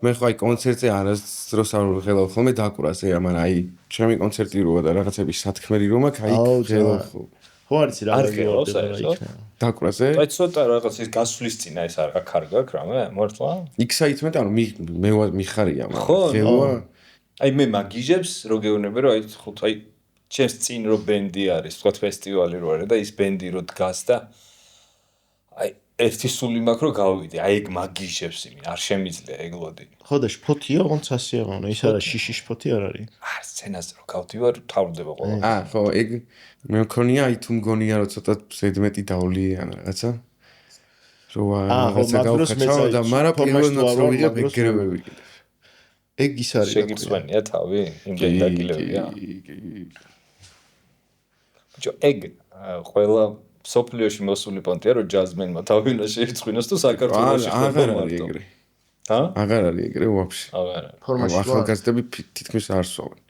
მე ხო აი კონცერტზე არასდროს არ ვღელავ ხოლმე დაკვრას მაგრამ აი ჩემი კონცერტი როა და რაღაცები სათქმელი რომ აქ აი ვღელავ ხო ხო არის რა გიორდება რა იქნება დაკვრაზე აი ცოტა რაღაც ის გასვლის წინა ეს არ კარგა რამე მართლა excitement ანუ მე მიხარია მაგრამ ღელვა აი მე მაგიჟებს რო გეუბნები რომ აი ჩემს წინ რო ბენდი არის თქვა ფესტივალი რო არის და ის ბენდი რო დგას და აი ერთი სული მაქვს რომ გავივიდე აი ეგ მაგიჟებს იმი არ შემიძლია ეგლოდი ხო და შფოთია ოღონდ სასიამოვნო ის არა შიში შფოთი არ არის არ სცენაზე რო გავდივარ თავდება ყველა ხო ეგ მე მქონია აი თუ მგონია რომ ცოტა ზედმეტი დავლი ან რაღაცა როა რაღაცა გავხაჩავ და მარა პირველ ნოც რო ვიღებ ეგრევე ვიყიდე ეგ ის არის შეგიწვენია თავი იმდენ დაგილებია ბიჭო ეგ ყველა სოფლიოში მოსული პონტია რომ ჯაზმენმა თავინა შეიწვინოს თუ საქართველოში აღარ არის ეგრე ჰა აღარ არის ეგრე ვაფშე აღარ არის ფორმაში ახალგაზრდები თითქმის არ სვავენ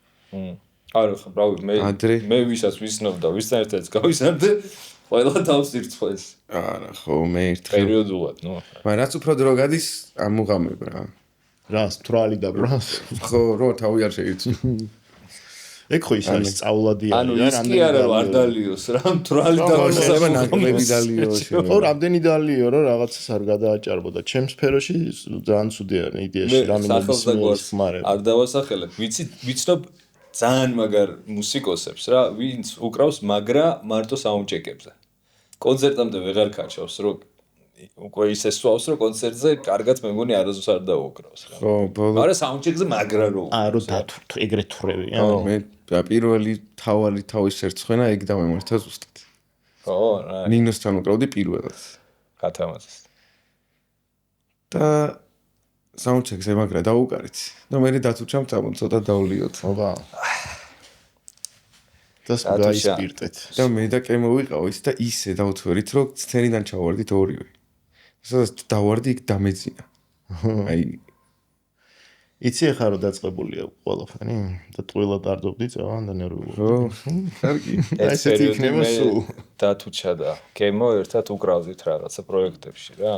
არა ხო ბრავი მე ვისაც ვისნობ და ვისთან ერთად გავისარდე ყველა თავს ირწყვეს არა ხო მე ერთხელ პერიოდულად ნუ მაგრამ რაც უფრო დრო გადის ამუღამებ რა რას თრალი და ბრას ხო რო თავი არ შეირჩი ეგ ხო ის არის სწავლადი ანუ ის კი არა რომ არ დალიოს რა თრალი და ნაკლები დალიოს ხო რამდენი დალიო რომ რაღაცას არ გადააჭარბოდა ჩემს სფეროში ძალიან ცუდი არის იდეაში რამე არ დავასახელებ ვიცნობ ძალიან მაგარ მუსიკოსებს რა ვინც უკრავს მაგრა მარტო საუნდჩეკებზე კონცერტამდე ვეღარ ქარჩავს რომ უკვე ისე სვავს რომ კონცერტზე კარგად მე მგონი არასდროს არ დაუკრავს რა ხო ბოლო არა საუნდჩეკზე მაგრა რო არო ეგრეთ თვრევი მე პირველი თავი თავის შერცხვენა ეგ დამემართა ზუსტად ხო რა ნინოსთან უკრავდი პირველად გათამაშეს და საუნდჩეკზე მაგრა დაუკარით და მე დათუჩამ თამონ ცოტა დავლიოთ აბა das გაისპირტეთ და მე და კემო ვიყავით და ისე დავთვერით რომ სცენიდან ჩავარდით ორივე სადაც დავარდი იქ დამეძინა აი იცი ახლა რომ დაწყებულია ყველაფერი და ტყუილად არდობდი წავან და ნერვიულობდი ხო კარგი ესეთი იქნება სულ დათუჩა და კემო ერთად უკრავდით რაღაცა პროექტებში რა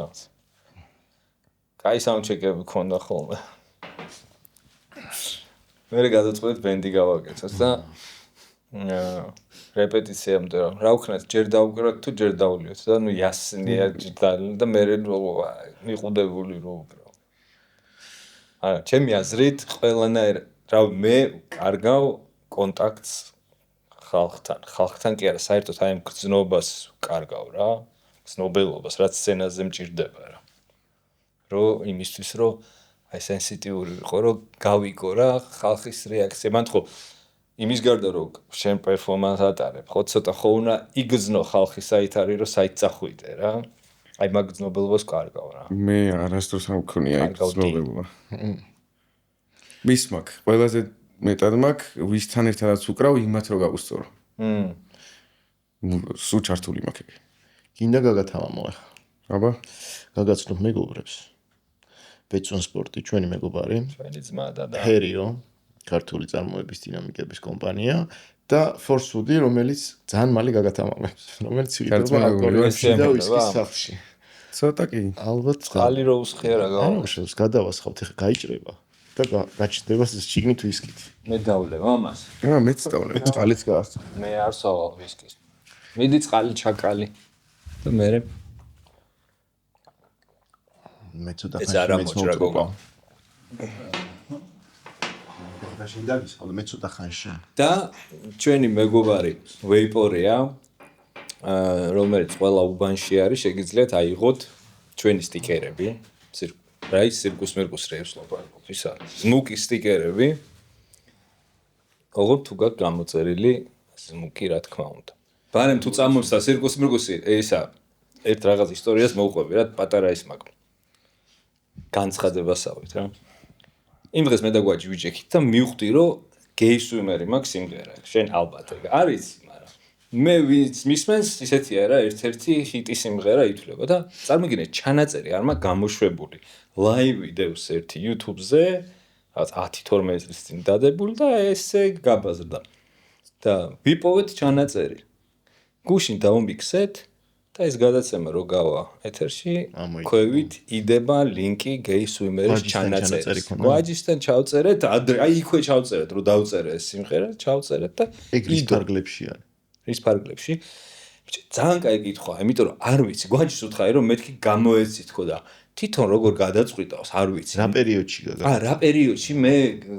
კაი საუნდჩეკები ქონდა ხოლმე მე გადაწყვეტ ბენდი გავაკეთოთ და რეპეტიციამდე რა ვქნათ ჯერ დავუკრათ თუ ჯერ დავლიოთ და ნუ იასნია და მე მიყუდებული რო უკრავ არა ჩემი აზრით ყველანაირ რა მე კარგავ კონტაქტს ხალხთან კი არა საერთოდ აი ამ გზნობას კარგავ რა გზნობელობას რაც სცენაზე მჭირდება რა რომ იმისთვის რომ აი სენსიტიური ვიყო რომ გავიგო რა ხალხის რეაქცია მან ხო იმის გარდა რომ შენ პერფორმანს ატარებ ხო ცოტა ხო უნდა იგზნო ხალხი საით არის რომ საით წახვიდე რა აი მაგ გზნობელობას კარგავ რა მე არასდროს არ მქონია ეგ გზნობელობა მის მაგ ყველაზე მეტად მაგ ვისთან ერთადაც უკრავ იმათ რო გავუსწორო სუ ჩართული მაგ ეგ გინდა გაგათამამო ახლა აბა გაგაცნობ მეგობრებს ბეწონ სპორტი ჩვენი მეგობარი ჩვენი ძმა და ჰერიო ქართული წარმოების დინამიკების კომპანია და ფორსუდი რომელიც ძალიან მალე გაგათამამებს რომელიც ვიდრობა ალკოჰოლში და ვისკის სახლში ცოტა კი ალბათ წყალი რო უსხია რა გავაშევს გადავასხავთ ახლა გაიჭრება და გაჩნდება შიგნით ვისკით მე დავლევ ამას მეც დავლევ წყალიც გაასწრა მე არ სავალ ვისკის მიდი წყალი ჩაკალი და მე ცოტა ეს არა მოჭრა გოგო მე ცოტა ხანში და ჩვენი მეგობარი ვეიპორია რომელიც ყველა უბანში არის შეგიძლიათ აიღოთ ჩვენი სტიკერები რა ის სირკუს მერკუს რეებს ლაპარაკობ ის არის ზმუკის სტიკერები ოღონდ თუ გაქვს გამოწერილი ზმუკი რა თქმა უნდა ბარემ თუ წამოსდა სირკუს მერკუსი ისა ერთ რაღაც ისტორიას მოვყვები რა პატარა ის მაგ განცხადებასავით რა იმ დღეს მე და გვაჯი ვიჭექით და მივხვდი რომ გეი სვიმერი მაქვს სიმღერა შენ ალბათ ეგ არის მაგრამ მე ვინც მისმენს ისეთია რა ერთ-ერთი ჰიტი სიმღერა ითვლება და წარმოგიდგენთ ჩანაწერი არ მაქვს გამოშვებული ლაივ ვიდეოს ერთი YouTube-ზე 10-12 წლის წინ დადებული და ესე გაბაზრდა და ვიპოვეთ ჩანაწერი გუშინ დავმიქსეთ და ეს გადაცემა რო გავა ეთერში, ქვევით იდება ლინკი Gay Swimmer-ის ჩანაწერის. გვაჯისთან ჩავწერეთ, აი იქვე ჩავწერეთ, რომ დავწერე ეს სიმღერა, ჩავწერეთ და ის ფარგლებში არის. ის ფარგლებში. ძალიან კაი კითხვა, იმიტომ რომ არ ვიცი, გვაჯის უთხარი რომ მეთქი გამოეცი თქო და თვითონ როგორ გადაწყვიტავს, არ ვიცი. რა პერიოდში გაგა? რა პერიოდში მე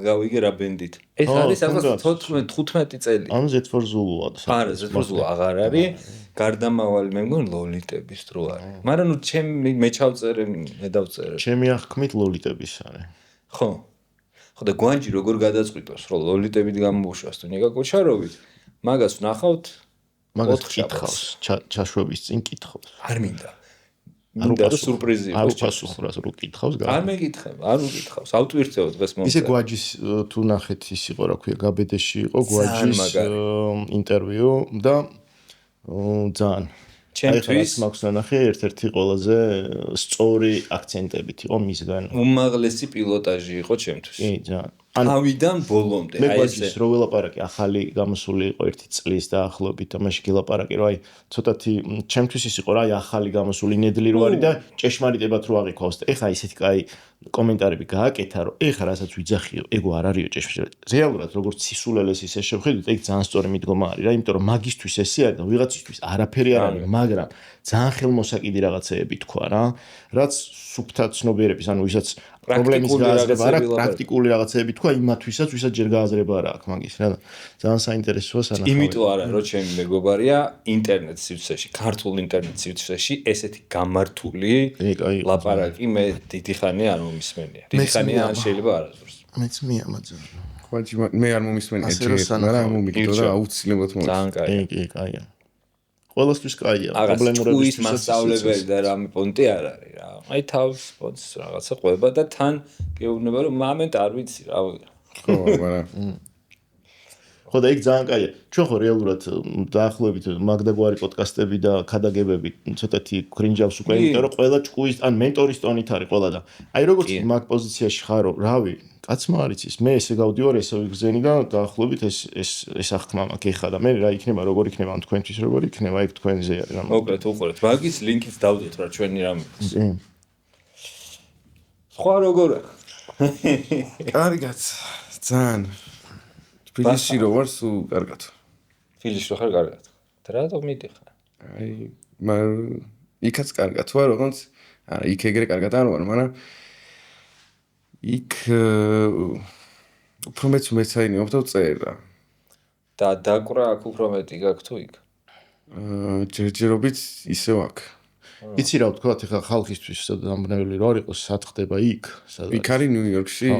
გავიგე რა ბენდით. ეს არის რაღაც 14-15 წელი. ანუ Z4 Zulu-ა. არა, Z4 Zulu აღარ არის. გარდამავალი მე მგონი ლოლიტების დრო არის. მაგრამ ნუ მე ჩავწერე, მე დავწერე. ჩემი აღქმით ლოლიტების არის. ხო. ხო და გვანჯი როგორ გადაწყვიტავს, რომ ლოლიტებით გამოუშვას თუ ნიკა კოჩაროვით, მაგას ვნახავთ. მაგას კითხავს, ჩაშვების წინ კითხავს. არ მინდა. მინდა რომ სურპრიზი იყოს. არ უპასუხურას რო კითხავს, არ მეკითხებ, არ უკითხავს, ავტვირთეო დღეს მომწე. ისე გვაჯის თუ ნახეთ ის იყო რა ქვია, გაბედეში იყო გვაჯის ინტერვიუ და ძალიან ჩემთვის მაქვს ნახე ერთ-ერთი ყველაზე სწორი აქცენტებით იყო მისგან. უმაღლესი პილოტაჟი იყო ჩემთვის. კი, ძალიან. თავიდან ბოლომდე აი ეს რო ველაპარაკი ახალი გამოსული იყო 1 წლის დაახლოებით და მაშინ გელაპარაკი რომ აი ცოტათი ჩემთვის ის იყო რა აი ახალი გამოსული ნედლი რო არის და ჭეშმარიტებად რო აღიქვავს და ეხა ისეთი კაი კომენტარები გააკეთა რომ ეხა რასაც ვიძახიო ეგო არ არისო ჭეშმარიტება რეალურად როგორც სისულელეს ისე შევხედოთ ეგ ძალიან სწორი მიდგომა არის რა იმიტომ რომ მაგისთვის ესე არის და ვიღაცისთვის არაფერი არ არის მაგრამ ძალიან ხელმოსაკიდი რაღაცეები თქვა რა რაც სუფთა ცნობიერების ანუ ვისაც პრობლემის გააზრება არა პრაქტიკული რაღაცეები თქვა იმათვისაც ვისაც ჯერ გააზრება არ აქვს მაგის რა ძალიან საინტერესოა სანახავი იმიტომ არა რომ ჩემი მეგობარია ინტერნეტ სივრცეში ქართულ ინტერნეტ სივრცეში ესეთი გამართული ლაპარაკი მე დიდი ხანია არ მომისმენია დიდი ხანია ან შეიძლება არასდროს მეც მიამაძა ხვაჯი მე არ მომისმენია ჯერ მაგრამ მომიგდო და აუცილებლად ძალიან კაია კი კაია ყველასთვის კაია პრობლემურების მასწავლებელი და რამე პონტი არ არის რა აი თავს პონტს რაღაცა ყვება და თან გეუბნება რომ მომენტ არ ვიცი რა ხო მაგრამ ხო და იქ ძალიან კაია ჩვენ ხო რეალურად დაახლოებით მაგდაგვარი პოდკასტები და ქადაგებები ცოტათი კრინჯავს უკვე იმიტომ რომ ყველა ჭკუის ან მენტორის ტონით არის ყველა და აი როგორც მაგ პოზიციაში ხარო რავი კაცმა არ იცის მე ესე გავდივარ ესე ვიგზენი და დაახლოებით ეს აღქმა მაქვს ეხა და მე რა იქნება როგორ იქნება ან თქვენთვის როგორ იქნება ეგ თქვენზე არის რა მოკლედ უყურეთ მაგის ლინკიც დავდოთ რა ჩვენი რამე სხვა როგორ კარგად ძალიან თბილისში რო ვარ სულ კარგად თბილისში რო ხარ კარგად და რატომ მიდიხარ აი იქაც კარგად ვარ როგორც არა იქ ეგრე კარგად არ ვარ მაგრამ იქ უფრო მეცაინეობ და წერ რა და დაკვრა აქ უფრო მეტი გაქვს თუ იქ ჯერჯერობით ისევ აქ იცი რა ვთქვა ეხლა ხალხისთვის დამბნელი რო არ იყოს სად ხდება იქ სადაც იქ არის ნიუ-იორკში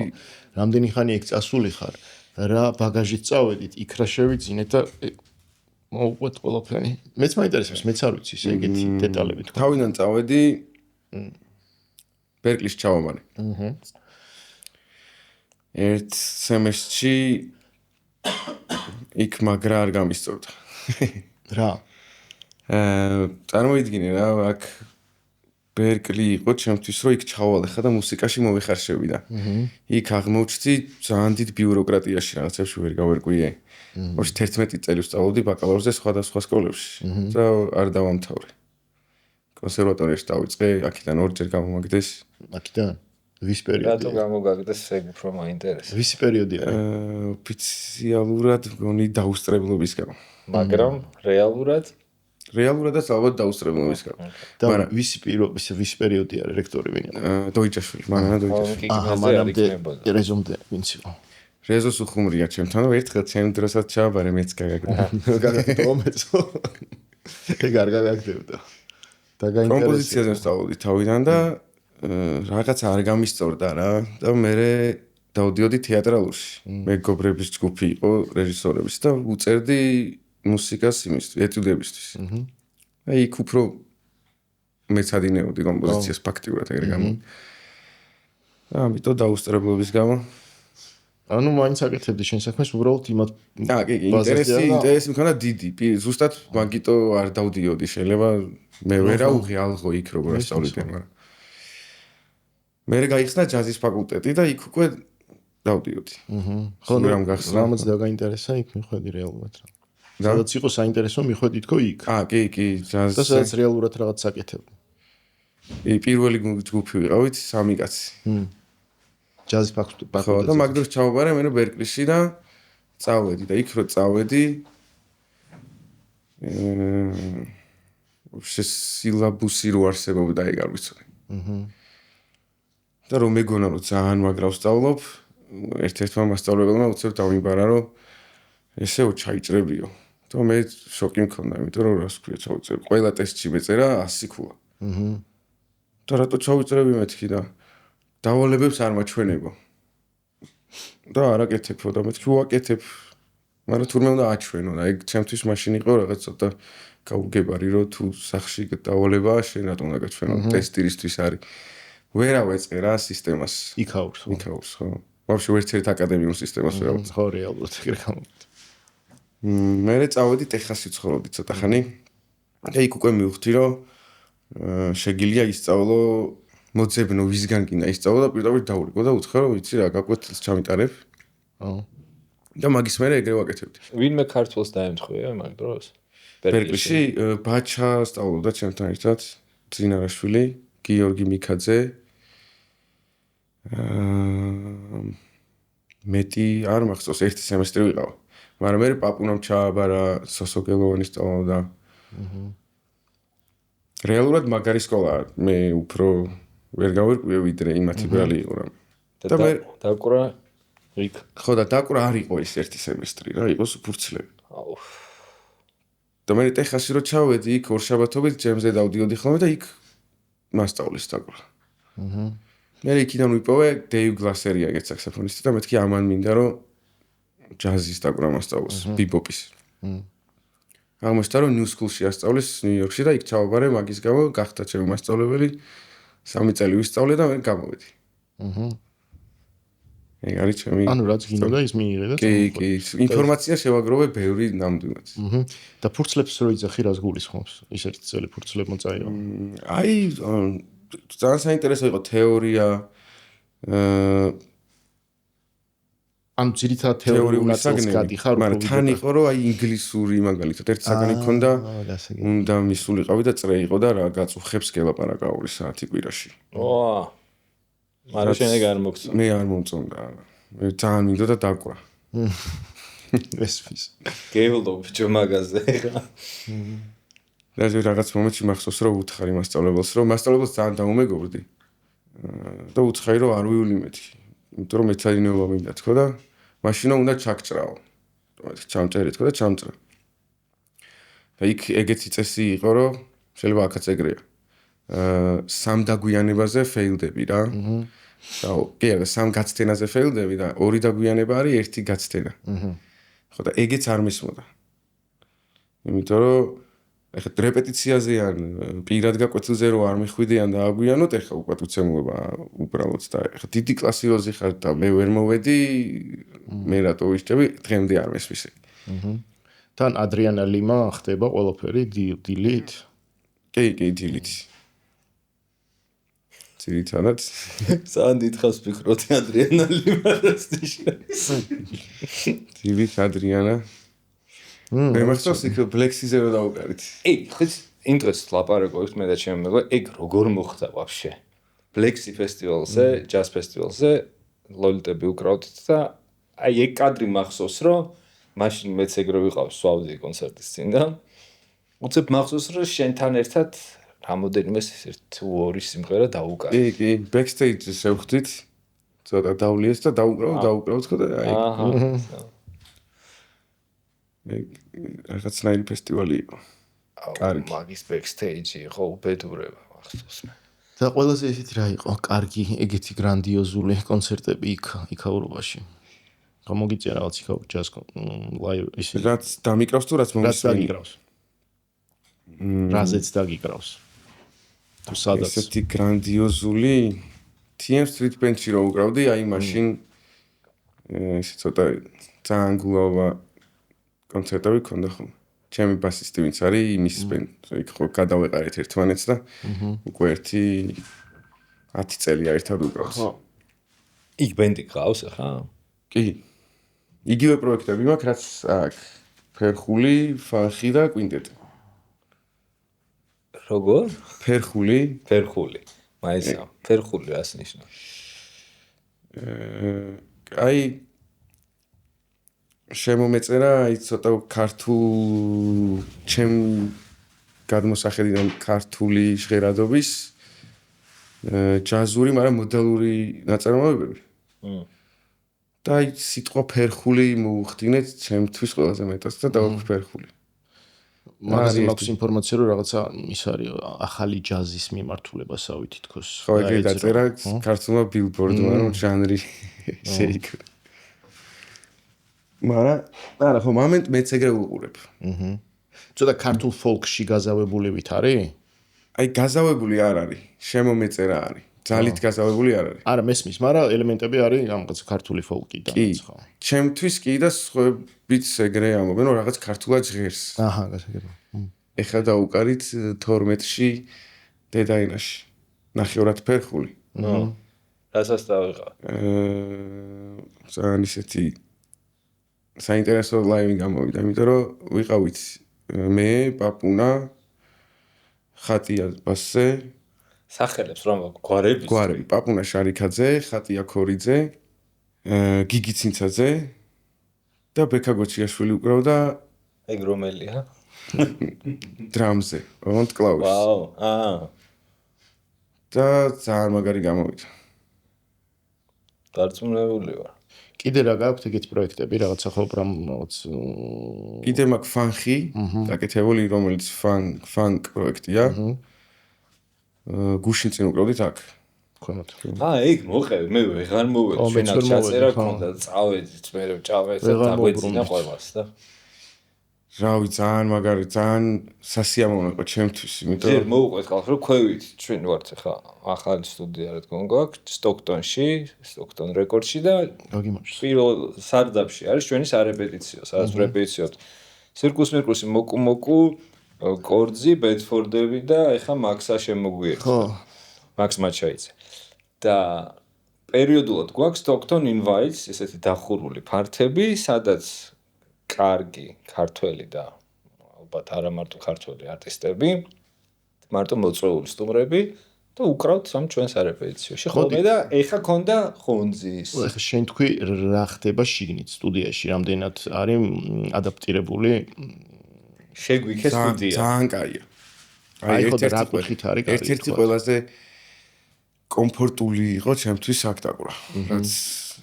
რამდენი ხანი იქ წასული ხარ რა ბაგაჟით წავედით იქ რა შევიძინეთ და მოვუყვეთ ყველაფერი მეც მაინტერესებს მეც არ ვიცი ეგეთი დეტალები თქვა თავიდან წავედი ბერკლის ჩავამალე ერთ სემესტრში იქ მაგრა არ გამისწორდა რა წარმოიდგინე რა აქ ბერკლი იყო ჩემთვის რომ იქ ჩავალე ხა და მუსიკაში მოვიხარშევი და იქ აღმოჩნდი ძალიან დიდ ბიუროკრატიაში რაღაცებში ვერ გავერკვიე 11 წელი ვსწავლობდი ბაკალავრზე სხვადასხვა სკოლებში და არ დავამთავრე კონსერვატორიაში დავიწყე აქედან ორჯერ გამომაგდეს აქედან ვის პერიოდი რატო გამოგაგდეს ეგ უფრო მაინტერესებს ვის პერიოდი არის ოფიციალურად მგონი დაუსწრებლობის გამო მაგრამ რეალურადაც ალბათ დაუსწრებლობის გამო მაგრამ ვის პერიოდი არის რექტორი ვინ იყო დოიჭაშვილი მანანა დოიჭაშვილი მანამდე რეზომდე ვინც იყო რეზოს უხუმრია ჩემთან ერთხელ ჩემ დროსაც ჩავაბარე მეც გაგაგდა მომეწო ეგ არ გაგაგდებდა და გაინტერესდა კომპოზიციაზე ვსწავლობდი თავიდან და რაღაც არ გამისწორდა რა და მე დავდიოდი თეატრალურში მეგობრების ჯგუფი იყო რეჟისორების და უწერდი მუსიკას იმისთვის ეტიუდებისთვის აი იქ უფრო მეცადინეობდი კომპოზიციას ფაქტიურად ეგრე გამო ამიტომ დაუსწრებლობის გამო ანუ მაინც აკეთებდი შენ საქმეს უბრალოდ იმათ კი ინტერესი მქონდა დიდი ზუსტად მაგიტო არ დავდიოდი შეიძლება მე ვერავღი ალღო იქ როგორ ასწავლიდე მაგრამ მე გაიხსნა ჯაზის ფაკულტეტი და იქ უკვე დავდიოდი ხო რამაც დაგაინტერესა იქ მიხვედი რეალურად რა სადაც იყო საინტერესო მიხვედით თქო იქ. კი, ჯაზ. და სადაც რეალურად რაღაც საკეთებ. პირველი ჯგუფი ვიყავით 3 კაცი. ჯაზის ფაკულტეტი. ხო, და მაგ დროს ჩავაბარე მე ბერკლიში და წავედი და იქ რო წავედი სილაბუსი რო არსებობდა ეგ არ ვიცოდი. და რომ მეგონა რომ ძალიან მაგრავს სწავლობ, ერთ-ერთმა მასწავლებელმა უცებ დავიმბარა რომ ესეო ჩაიჭრებიო. და მე შოკი მქონდა, იმიტომ რომ რას ქვია ჩავიწერე. ყველა ტესტში მეწერა 100 ქულა. და რატო ჩავიწერები მეთქი და დავალებებს არ მაჩვენებო. და არაკეთებო და მეთქი უაკეთებ. მაგრამ თურმე უნდა აჩვენო და ეგ ჩემთვის მაშინ იყო რაღაც ცოტა გაუგებარი რომ თუ სახში დავალება შენ რატომ უნდა გაჩვენო ტესტირისთვის არის. ვერა ვეწერა სისტემას. იქაურს ხო. ვაფშე ერთ-ერთ აკადემიურ სისტემას ვერა. ხო რეალურად ეგრე გამოვიდა. მე წავედი ტეხასში ცხოვრობდი ცოტა ხანი. და იქ უკვე მივხვდი რომ შეგიძლია ისწავლო მოძებნო ვისგან გინდა ისწავლო და პირდაპირ დაურიგო და უთხრა რომ ვიცი რა გაკვეთილს ჩამიტარებ. და მაგის მერე ეგრე ვაკეთებდი. ვინმე ქართულს დაემთხვია მაგ დროს? ბერკლიში ბაჩა სწავლობდა ჩემთან ერთად, ძინარაშვილი, გიორგი მიქაძე. მეტი არ მახსოვს, ერთი სემესტრი ვიყავ. მაგრამ მე პაპუნამ ჩააბარა სოსოგელოვანი სწავლობდა. რეალურად მაგარი სკოლაა. მე უფრო ვერ გავერკვიე ვიდრე იმათი ბრალი იყო რა. და მე დაკვრა იქ. ხო და დაკვრა არ იყო ეს ერთი სემესტრი რა, იყო ფურცლები. აუ. და მე ტეხასში რო ჩავედი იქ ორშაბათობით ჯემზე დავდიოდი ხოლმე და იქ მასწავლის დაკვრა. მე იქიდან ვიპოვე დეივ გლასერი აგეთ საქსოფონისტი და მეთქი ამან მინდა რომ ჯაზის დაკვრა მასწავლოს, ბიბოპის. აღმოჩნდა რომ ნიუ სკულში ასწავლის ნიუ-იორკში და იქ ჩავაბარე მაგის გამო გახდა ჩემი მასწავლებელი 3 წელი ვისწავლე და მე გამოვედი. ეგ არის ჩემი. ანუ რაც გინდა ის მიიღე და კი, ინფორმაცია შევაგროვე ბევრი ნამდვილად. და ფურცლებს რო იძახი რას გულისხმობს? ის ერთი წელი ფურცლებმა წაიღო. აი ძალიან საინტერესო იყო თეორია. ანუ ძირითადად თეორიული ნაწილს გადიხარ, მაგრამ თან იყო რომ აი ინგლისური მაგალითად ერთი საგანი ქონდა, უნდა მისულიყავი და წრე იყო და რა გაწუხებს გელაპარაკაური საათი კვირაში. ვა. მაგრამ შენ ეგ არ მოგწონდა. მე არ მომწონდა. მე ძალიან მინდოდა დაკვრა. ესვის. გევლობ ბიჭო მაგაზე ხა. და რაღაც მომენტში მახსოვს რომ უთხარი მასწავლებელს რომ მასწავლებელს ძალიან დაუმეგობრდი. და უცხაი რომ არ ვივლი მეთქი. იმიტომ რომ მეცადინეობა მინდა თქო და მაშინო უნდა ჩაგჭრაო. ჩამჭერი თქო და ჩამჭრა. და იქ ეგეთი წესი იყო რომ შეიძლება აქაც ეგრეა. 3 დაგვიანებაზე ფეილდები რა. და კი არა 3 გაცდენაზე ფეილდები და 2 დაგვიანება არის 1 გაცდენა. ხო და ეგეც არ მისმოდა. იმიტომ რომ ეხლა რეპეტიციაზე ან პირად გაკვეთილზე რო არ მიხვიდიან და აგვიანოთ, ეხლა უკვე უცემუება უბრალოდ და ეხლა დიდი კლასი რო ზიხარ და მე ვერ მოვედი, მე რატო ვისჭები, დღემდე არ მესმის. თან ადრიანა ლიმა ხდება ყველაფერი დილით? კი, დილით. ძირითადად ძალიან დიდხანს ვფიქრობდი ადრიანა ლიმას. დილით ადრიანა. მე მახსოვს იქ ბლექსიზე რო დავუკარით. ე, ხის ინტერესს ლაპარაკობთ მე და ჩემი მეგო, ეგ როგორ მოხდა ვაფშე? ბლექსი ფესტივალზე, ჯაზ ფესტივალზე ლოლიტები უკრავდით და აი ეგ კადრი მახსოვს რომ მაშინ მეც ეგრე ვიყავ სვავდი კონცერტის წინ და უცებ მახსოვს რომ შენთან ერთად რამოდენიმე 1-2 სიმღერა დაუკარეთ. კი, ბექსტეიჯზე შევხვდით. ცოტა დავლიეს და დაუკრავთ ხო და აი. რაღაცნაირი ფესტივალი იყო. კარგი, მაგის ბექსტეიჯი იყო უბედურება მახსოვს მე. და ყველაზე ესეთი რა იყო, კარგი, ეგეთი გრანდიოზული კონცერტები იქაურობაში. გამოგიწია რაღაც იქაურ ჯაზ ლაივ ისე. რაც დამიკრავს თუ რაც მომისმენი. რაზეც დაგიკრავს. თუ სადაც ესეთი გრანდიოზული TM Street Band-ში რო უკრავდი, აი მაშინ ესე ცოტა ძალიან გულაობა კონცერტები ქონდა ხოლმე. ჩემი ბასისტი ვინც არის, იმის ბენდ, იქ ხო გადავეყარეთ ერთმანეთს და უკვე 10 წელია ერთად უკრავს. იქ ბენდი გყავს ახლა? კი. იგივე პროექტები მაქვს, რაც აქ ფერხული, ფანხი და კვინტეტი. როგორ? ფერხული, მაისა, ფერხული რას ნიშნავს? აი შემომეწერა აი ცოტა ქართულ ჩემ გადმოსახედიდან ქართული ჟღერადობის ჯაზური, მაგრამ მოდალური ნაწარმოებები. და აი სიტყვა ფერხული მოუხდინეთ ჩემთვის ყველაზე მეტად და დავაქვს ფერხული. მაგაზე მაქვს ინფორმაცია რომ რაღაცა ის არის ახალი ჯაზის მიმართულებასავი თითქოს. ხო, ეგრე დაწერა ქართულმა ბილბორდმა, რომ ჟანრი ესე იქნება. მაგრამ არა, ხო, მომენტ მეც ეგრე ვუყურებ. ცოტა ქართულ ფოლკში გაზავებულებით არის? აი გაზავებული არ არის, შემომეწერა არის. ძალით გაზავებული არ არის. არა, მესმის, მაგრამ ელემენტები არის რაღაც ქართული ფოლკიდან, ხო. ჩემთვის კი და სხვაებიც ეგრე ამობენ, რომ რაღაც ქართულად ჟღერს. აჰა, გასაგებია. ეხლა დაუკარით 12-ში დედაინაში. ნახევრად ფერხული. რასაც დავიღა. ძალიან ისეთი საინტერესო ლაივი გამოვიდა, იმიტომ რომ ვიყავით მე, პაპუნა, ხატია ბასზე, სახელებს რომ გვარები, პაპუნა შარიქაძე, ხატია ქორიძე, გიგი ცინცაძე და ბექა გოჩიაშვილი უკრავდა ეგ რომელია? დრამზე, ოღონდ კლავიშს. ვაუ, და ძალიან მაგარი გამოვიდა. დარწმუნებული ვარ. კიდე რა გაქვთ ეგეთ პროექტები, რაღაცა ხო რაღაც კიდე მაგ ფანხი, დაკეთებული, რომელიც ფანკ პროექტია. გუშინ წინ უკრავდით აქ. ქვემოთ. ეგ მოყევი, მე ვეღარ მოვედი, ჩვენაც ჩაწერა ქონდა, წავედით, მე ჭავეთ და დაგვეძინა ყველას და რავი, ძალიან მაგარი, ძალიან სასიამოვნო იყო ჩემთვის, იმიტომ რომ მოვუყვეთ ხალხს, რომ ქვევით, ჩვენ ვართ ხა ახალი სტუდია რა თქმა უნდა გვაქვს, სტოკტონში, სტოკტონ რეკორდში და გაგიმარჯოს. პირველ სარდაფში არის ჩვენი სარეპეტიციო, სადაც რეპეტიციოთ. სირკუს მოკუ კორძი, ბედფორდები და ეხა მაქსა შემოგვიერთდა. ხო. მაქს მაჩაიძე. და პერიოდულად გვაქვს Stockton Invites, ესეთი დახურული ფართები, სადაც კარგი ქართველი და ალბათ არა მარტო ქართველი არტისტები, მარტო მოწვეული სტუმრები და უკრავთ სამ ჩვენს სარეპეტიციოში. ხოლმე და ეხა ქონდა ხონძის. ეხა შენ თქვი რა ხდება შიგნით სტუდიაში, რამდენად არის ადაპტირებული შეგვიქე სტუდია. ძალიან კაია. აი ხო და რა კუთხით არის კარგი. ერთ-ერთი ყველაზე კომფორტული იყო ჩემთვის აქ დაკვრა. რაც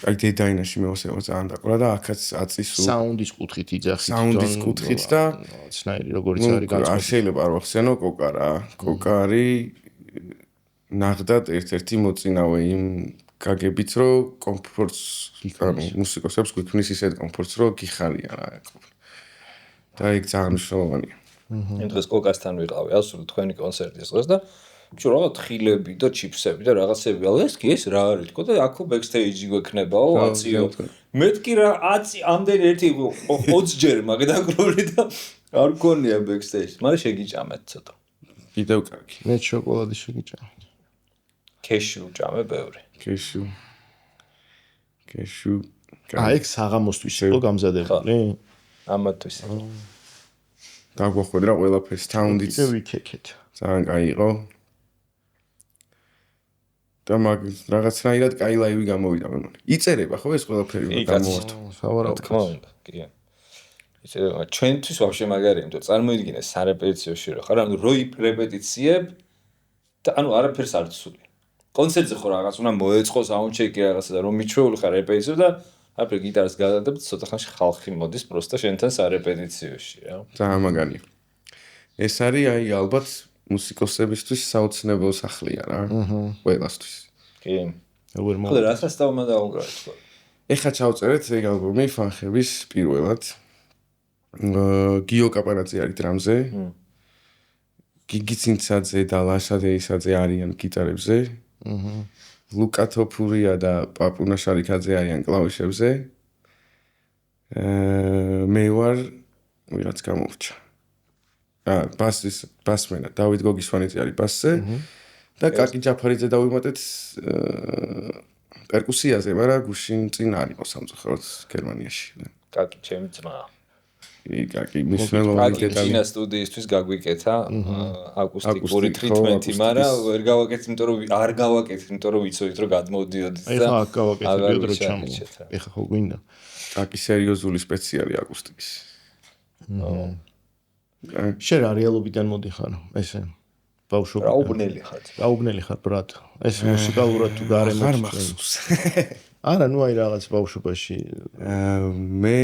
აი დედაინაში მეოსევა ძალიან დაკვრა და აქაც აწისო საუნდის კუთხით იძახით. საუნდის კუთხით და ცნაირი როგორც არის განწყობილი. არ შეიძლება არ ვახსენო კოკა რა. კოკა არის ნახდათ ერთ-ერთი მოწინავე იმ გაგებით, რომ კომფორტს ანუ მუსიკოსებს გვიქმნის ისეთ კომფორტს, რომ გიხარია რა. და ეგ ძალიან მნიშვნელოვანია. იმ დღეს კოკასთან ვიყავი, ასული თქვენი კონცერტის დღეს და ჩვენ რაღაც თხილები და ჩიფსები და რაღაცები ალა ეს კი ეს რა არის თქო და აქო ბექსტეიჯი გვექნებაო აციო. მეთქი რა აცი ამდენ ერთი 20 ჯერ მაგდაგრული და არ გქონია ბექსტეიჯი. მაგრამ შეგიჭამეთ ცოტა. კიდევ კარგი. მე შოკოლადი შეგიჭამეთ. ქეში უჭამე ბევრი. ქეში. ეგ საღამოსთვის იყო გამზადებული? ამათვის. დაგვახვედრა ყველაფერს თაუნდიც. კიდე ვიქეკეთ. ძალიან კაი იყო. და მაგ რაღაცნაირად კაი ლაივი გამოვიდა მე მგონი. იწერება ხო ეს ყველაფერი გამოვართ. სავარაუდოდ. კი. იწერება ჩვენთვის ვაფშე მაგარია, იმიტომ წარმოიდგინე სარეპეტიციოში რა ხარ, ანუ როი რეპეტიციებ და ანუ არაფერს არ ცული. კონცერტზე ხო რაღაც უნდა მოეწყო საუნდჩეკი რაღაცა და რომ მიჩვეული ხარ რეპეტიციო და აფერ გიტარას გადადებ ცოტა ხანში ხალხი მოდის პროსტა შენთან სარეპეტიციაში რა. ძალიან მაგარია. ეს არის აი ალბათ მუსიკოსებისთვის საოცნებო სახლია რა. ყველასთვის. კი. როგორ ხო და რასაც დავმა დაუგროვეთ ხო. ეხა ჩავწერეთ ეგ ალბომი ფანხების პირველად. გიო კაპარაძე არის დრამზე. გიგი ცინცაძე და ლაშა დეისაძე არიან გიტარებზე. ლუკა თოფურია და პაპუნა შარიქაძე არიან კლავიშებზე. მე ვარ ვიღაც გამოვჭა. ბასმენა დავით გოგისვანიძე არის ბასზე და კაკი ჯაფარიძე დავიმატეთ პერკუსიაზე, მაგრამ გუშინ წინ არ იყო სამწუხაროდ გერმანიაში. კაკი ჩემი ძმა. კი, მნიშვნელოვანი დეტალი. ჩინა სტუდიისთვის გაგვიკეთა აკუსტიკური ტრიტმენტი, მაგრამ ვერ გავაკეთე, იმიტომ რომ არ გავაკეთე, იმიტომ რომ ვიცოდით რომ გადმოვდიოდით და ეხლა აქ გავაკეთებიოდ რო ჩამოვა. ეხლა ხო გვინდა. აკი სერიოზული სპეციალი აკუსტიკის. შენ რა რეალობიდან მოდიხარ ესე? ბავშვობიდან. რაუბნელი ხარ. რაუბნელი ხარ ბრატ. ეს მუსიკალურად თუ გარემო არ მახსოვს. არა, ნუ აი რაღაც ბავშვობაში. მე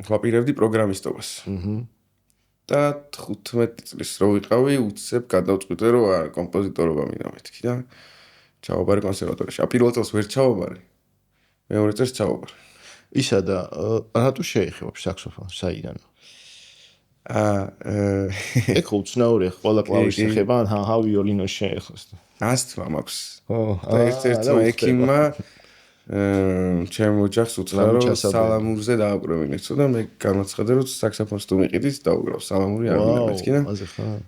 ვაპირებდი პროგრამისტობას. და 15 წლის რო ვიყავი, უცებ გადავწყვიტე რომ არა, კომპოზიტორობა მინდა მეთქი და ჩავაბარე კონსერვატორიაში. პირველ წელს ვერ ჩავაბარე. მეორე წელს ჩავაბარე. ისა და რატო შეეხება საქსოფონს საიდან? ეხ უცნაურია ყველა კლავიშს ეხება, ჰა ვიოლინოს შეეხოს. ასთმა მაქვს. და ერთ-ერთმა ექიმმა ჩემ ოჯახს უთხრა რომ სალამურზე დააკვირვინეთ და მე განაცხადე რომ საქსოფონს თუ მიყიდით დაუგრავ სალამური არ მინდა მეთქი და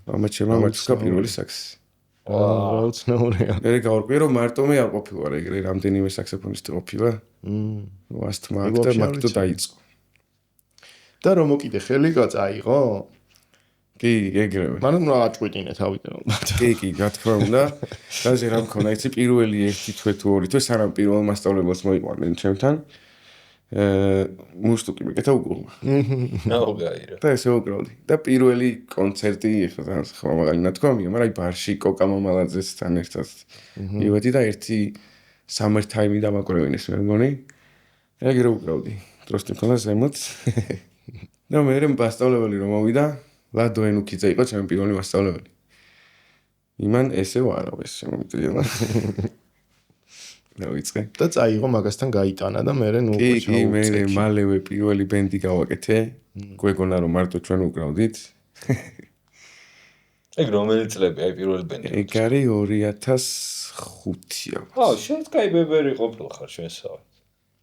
მამა ჩემმა მეთქა პირველი საქსი. რა უცნაურია. მე გავარკვიე რომ მარტო მე არ ყოფილვარ ეგრე რამდენიმე საქსოფონისტი ყოფილა. ასთმა აქ და მარტო დაიწყო. და რომ მოკიდე ხელი გაწაიღო? კი, ეგრევე. მანამ რა აჭვიტინე თავიდან. კი, რა თქმა უნდა. და ზე რა მქონა, იცი პირველი ერთი თვე თუ ორი თვე სანამ პირველ მასწავლებელს მოიყვანენ ჩემთან. მუსტუკი მეკეთა უკრუმა. ნაუგაირა. და ესე უკრავდი. და პირველი კონცერტი ეხლა ხმამაღალი ნათქვამია, მაგრამ აი ბარში კოკა მამალაძესთან ერთად. მივედი და ერთი summer time-ი დამაკვრევინეს მე მგონი. ეგრე უკრავდი. დროსტი მქონდა ზემოთ. და მე მასწავლებელი რომ მოვიდა, ლადო ენუქიძე იყო ჩემი პირველი მასწავლებელი. იმან ესე ვარავეს შემომიწია. დავიწყე. და წაიღო მაგასთან გაიტანა და მე ნუ კი, მე მალევე პირველი ბენდი გავაკეთე. გვეგონა რომ მარტო ჩვენ უკრავდით. ეგ რომელი წლები აი პირველი ბენდი? ეგ არის 2005-ია. შენ კაი ბებერი ყოფილი ხარ შენსავე.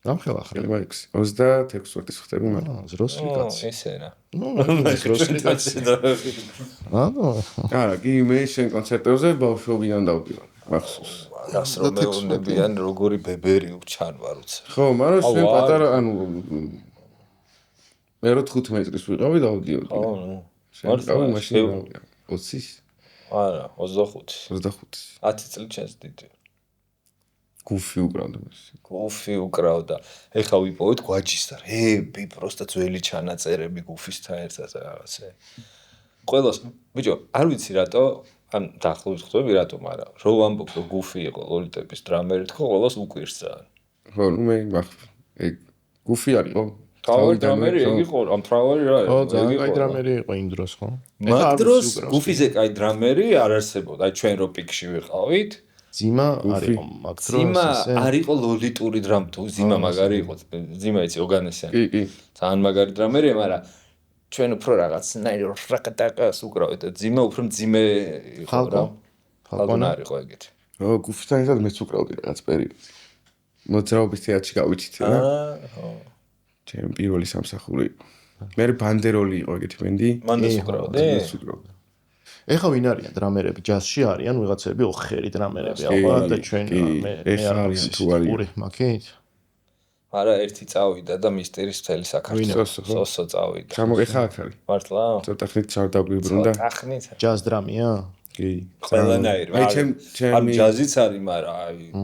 რამხელა ხარ? 26 წუთის ხდები მაგრამ. ზროსლი კაცი. ესე რა. ზროსლი კაცი. არა, კი მე შენ კონცერტებზე ბავშვობიდან დავდივარ. მახსოვს. გასრომეუნებიან როგორი ბებერი ჩან ვარ უცე. ხო, მაგრამ შენ პატარა ანუ მე რო 15 წლის ვიყავი დავდიოდი. ნუ. მარტო მაშინ 20-ის? არა, 25. 25. 10 წელი ჩანს დიდი. გუფი უკრავდა მას. გუფი უკრავდა. ეხა ვიპოვეთ გვაჯისთან. ები, პროსტა ძველი ჩანაწერები გუფისთან ერთად რაღაცე. ყველას, ბიჭო, არ ვიცი რატო, ან დაახლოებით ხვდები რატო, მაგრამ რო ვამბობ, რომ გუფი იყო ლოლიტების დრამერი, თქო, ყველას უკვირს ძალიან. ხო, ნუ მე ეგ გუფი არისო? თავი დრამერი ეგ იყო, ამ თრავარი რა იყო. ხო, ძალიან კაი დრამერი იყო იმ დროს, ხო? მაგ დროს გუფიზე კაი დრამერი არ არსებობდა. აი ჩვენ რო პიკში ვიყავით, ზიმა არისო მაგ დროს ზიმა არ იყო ლოლიტური დრამ თუ ზიმა მაგარი იყო. ზიმა იცი ოგანესიანი. კი. ძალიან მაგარი დრამერია, მაგრამ ჩვენ უფრო რაღაცნაირი რაკატაკას უკრავეთ და ზიმა უფრო მძიმე იყო რა. ხალხონა არ იყო ეგეთი. ხო, გუფისთან ერთად მეც უკრავდი რაღაც პერიოდში. მოძრაობის თეატრში გავიჩით რა. ხო. ჩემი პირველი სამსახური იყო. მე ბანდეროლი იყო ეგეთი ბენდი. მანდას უკრავდი? ეხა ვინ არიან დრამერები? ჯაზში არიან ვიღაცები ოხერი დრამერები ალბათ და ჩვენ მე არიან თუ არიან. მაკეთ? არა, ერთი წავიდა და მისტერის მთელი საქართველოს. სოსო წავიდა. ჩამოეხა აქ არის. მართლა? ცოტა ხნით ჩავდაგვიბრუნდა. ცოტა ხნით. ჯაზ დრამია? კი. ყველანაირი. აი ჩემი ჯაზიც არის, მაგრამ აი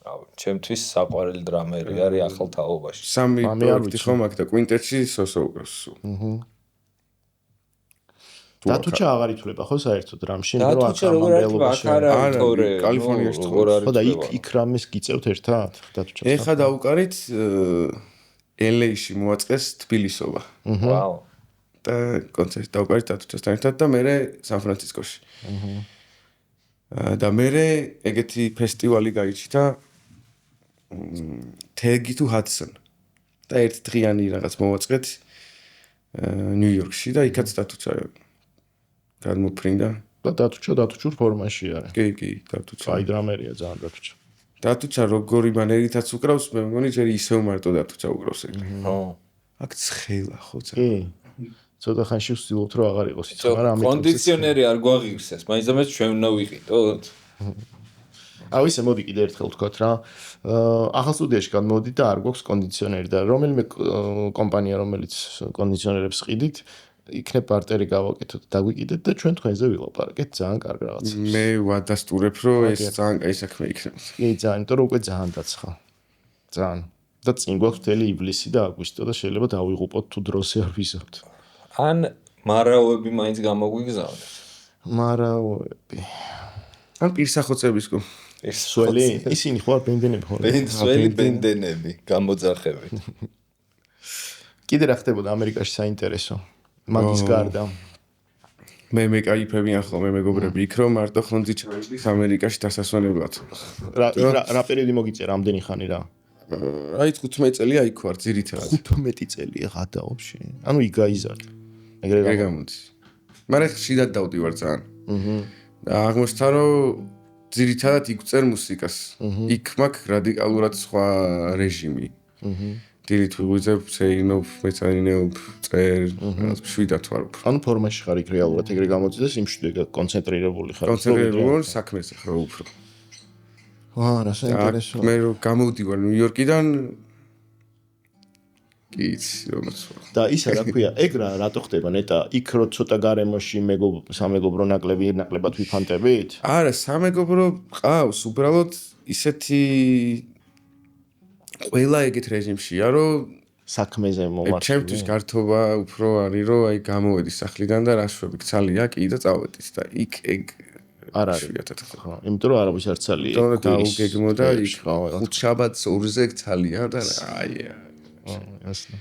რავი, ჩემთვის საყვარელი დრამერი არის ახალ თაობაში. სამი პროექტი ხომ აქ და კვინტეტში სოსო უკრავს. დათუჩა აღარ ითვლება ხო საერთოდ დრამში, რომ აქ ამამრელობაში არა, კალიფორნიაში როგორ არის. ხო და იქ რამეს გიწევთ ერთად დათუჩას. ეხა დაუკარით LA-ში მოაწყეს თბილისობა. ვაუ. და კონცერტი დაუკარით დათუჩასთან ერთად და მე სან-ფრანცისკოში. და მე ეგეთი ფესტივალი გაიჩიტა თეგი თუ ჰადსონ. და ერთ დღიანი რაღაც მოვაწყეთ ნიუ-იორკში და იქაც დათუჩა გადმოფრინდა. და დათუჩურ ფორმაში არის. კი, დათუჩა. აი დრამერია ძალიან დათუჩა. დათუჩა როგორი მანერითაც უკრავს, მე მგონი ჯერ ისევ მარტო დათუჩა უკრავს ეგ. ხო. აქ ცხელა ხო ცა. კი. ცოტა ხანში ვცდილობთ რომ აღარ იყოს იცი, მაგრამ ამიტომ კონდიციონერი არ გვაღირსეს, მაინც ამას ჩვენ უნდა ვიყიდოთ. ისე მოდი კიდე ერთხელ ვთქვათ რა. ახალ სტუდიაში გადმოვიდით და არ გვაქვს კონდიციონერი და რომელიმე კომპანია რომელიც კონდიციონერებს ყიდით, იქნებ ბარტერი გავაკეთოთ და დაგვიკიდეთ და ჩვენ თქვენზე ვილაპარაკეთ, ძალიან კარგი რაღაცა. მე ვადასტურებ რომ ეს ძალიან კაი საქმე იქნება. კი, ძალიან, იმიტომ რომ უკვე ძალიან დაცხა. ძალიან. და წინ გვაქვს მთელი ივლისი და აგვისტო და შეიძლება დავიღუპოთ თუ დროზე არ ვიზავთ. ან მარაოები მაინც გამოგვიგზავნეს. მარაოები. ან პირსახოცების გო. სველი, ისინი ხო არ ბენდენები ხო? სველი ბენდენები, გამოძახები. კიდე რა ხდებოდა ამერიკაში საინტერესო? მაგის გარდა. მე მეკაიფებიან ხოლმე მეგობრები იქ რომ მარტო ხონძი ჩავიდის ამერიკაში დასასვენებლად. რა პერიოდი მოგიწია რამდენი ხანი რა? აი 15 წელია იქ ვარ ძირითადად. 15 წელია ღადა ვაფშე. ანუ იქ გაიზარდ. ეგრე გამოდის. მაგრამ ხშირად დავდივარ ძალიან. და აღმოჩნდა რომ ძირითადად იქ წერ მუსიკას. იქ მაქვს რადიკალურად სხვა რეჟიმი. დილით ვიღვიძებ, ცეინობ, მეცაინეობ, წერ, შვიდად ვარ უფრო. ანუ ფორმაში ხარ იქ რეალურად ეგრე გამოდის და სიმშვიდე კონცენტრირებული ხარ. კონცენტრირებული საქმეზე ხო უფრო. რა საინტერესო. მე რომ გამოვდივარ ნიუ-იორკიდან კი იცი როგორც და ისა რა ქვია, ეგ რატო ხდება ნეტა? იქ რო ცოტა გარემოში სამეგობრო ნაკლებად ვიფანტებით? არა, სამეგობრო ყავს, უბრალოდ ისეთი ყველა ეგეთ რეჟიმშია, რომ საქმეზე მომართული. ჩემთვის გართობა უფრო არის, რომ აი გამოვედი სახლიდან და რაშვები გცალია კი და წავედი და იქ ეგ არ არის. ხო, იმიტომ რომ არავის არ ცალია. და დაუგეგმო და იქ ხუთშაბათს ორზე გცალია და აი jasno.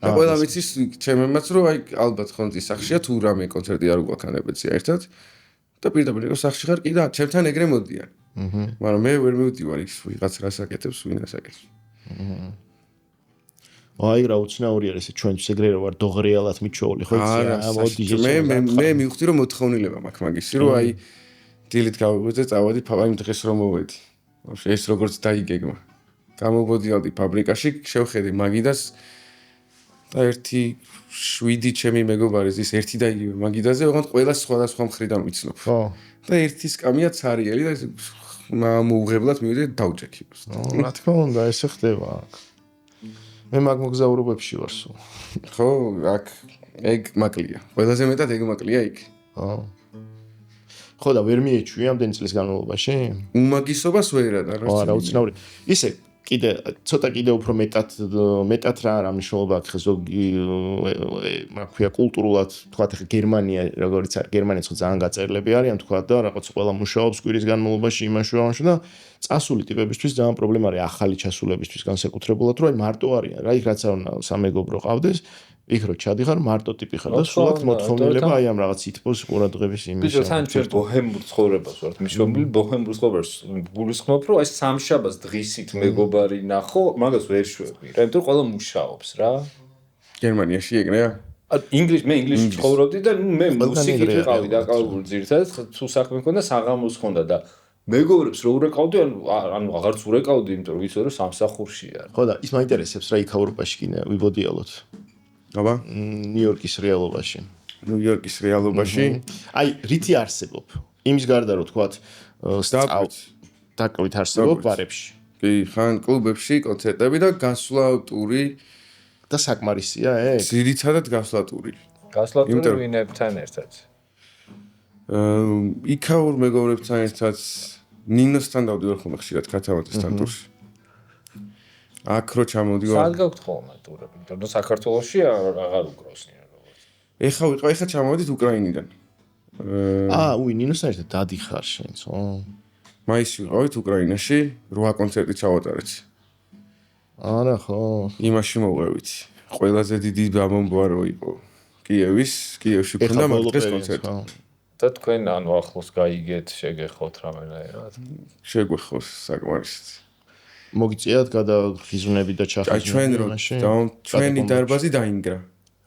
და ყველა ვიცის ჩემემაც რომ აი ალბათ ხონძი სახშია თუ რამე კონცერტი არ გვაქანებეცია ერთად და პირდაპირ იყო სახში ხარ კი და ჩემთან ეგრე მოდიან. მაგრამ მე ვერ მივდივარ იქ ვიღაც რას აკეთებს, ვინ რას აკეთებს. აი რა უცნაური არის ეს ჩვენთვის ეგრე რო ვარ დოღრიალად მიჩვეული ხო იცი რა მოდი მე მივხვდი რომ მოთხოვნილება მაქვს მაგისი რომ აი დილით გავიღვიძე წავედი იმ დღეს რომ მოვედი. ვაფშე ეს როგორც დაიგეგმა. გამოვიდიოდი ფაბრიკაში, შევხედე მაგიდას და ერთი 7 ჩემი მეგობარი ის ერთი და იგივე მაგიდაზე, ოღონდ ყველა სხვადასხვა მხრიდან ვიცნობ. ხო. და ერთი სკამია ცარიელი და მოუღებლად მივიდე დავჭექი. რა თქმა უნდა, ესე ხდება. მე მაგ მოგზაურობებში ვარ სულ. ხო, აქ ეგ მაკლია. ყველაზე მეტად ეგ მაკლია იქ. ხო. ხო და ვერ მიეჩვი ამდენი წლის განმავლობაში? უმაგისობას ვერად არა უცნაური. ისე კიდე ცოტა კიდე უფრო მეტად რა მნიშვნელობა აქვს ზოგი რა ქვია კულტურულად თქვათ ხე გერმანია როგორც არის გერმანიაც ხო ძალიან გაწერილები არიან თქვათ და რაღაც ყველა მუშაობს კვირის განმავლობაში იმაშუავანში და წასული ტიპებისთვის ძალიან პრობლემა არის ახალი ჩასულებისთვის განსაკუთრებულად რომ აი მარტო არიან რა იქ რაც არ უნდა სამეგობრო ყავდეს იქ რო ჩადიხარ მარტო ტიპი ხარ და სულ აქვს მოთხოვნილება აი ამ რაღაც ითბოს ყურადღების იმის ბიჭო თან ჯერ ბოჰემურ ცხოვრებას ვართ მიშობილი ბოჰემურ ცხოვრებას გულისხმობ რომ აი სამშაბათს დღისით მეგობარი ნახო მაგას ვერ შვები რა იმიტომ ყველა მუშაობს რა გერმანიაში ეგრეა მე ინგლისში ცხოვრობდი და მე მუსიკით ვიყავი დაკავებული ძირითადად თუ საქმე მქონდა საღამოს ხონდა და მეგობრებს რო ურეკავდი ანუ აღარც ურეკავდი იმიტომ რომ ვიცოდი რომ სამსახურშია ხო და ის მაინტერესებს რა იქ ევროპაში კიდე ვიბოდიალოთ აბა ნიუ-იორკის რეალობაში ნიუ-იორკის რეალობაში აი რითი არსებობ იმის გარდა რომ თქვათ დაკვით არსებობ ბარებში კი ხან კლუბებში კონცერტები და გასვლა ტური და საკმარისია ეგ ძირითადად გასვლა ტური ვინებთან ერთად იქაურ მეგობრებთან ერთად ნინოსთან დავდივარ ხოლმე ხშირად ქათამატესთან ტურში აქ რო ჩამოდივარ სად გაქვთ ხოლმე ტურები იმიტომ რომ საქართველოში აღარ უკროსნიან როგორც ეხა ჩამოვედით უკრაინიდან ნინოსთან ერთად დადიხარ შენც მაისში ვიყავით უკრაინაში 8 კონცერტი ჩავატარეთ არა ხო იმაში მოვყევით ყველაზე დიდი ბამბო იყო კიევში ქონდა მაგ დღეს კონცერტი და თქვენ ანუ ახლოს გაიგეთ შეგეხოთ რამენაირად შეგვეხოს საკმარისად მოგიწიათ გადაღიზვნები და ჩახიზვნები ჩვენი დარბაზი დაინგრა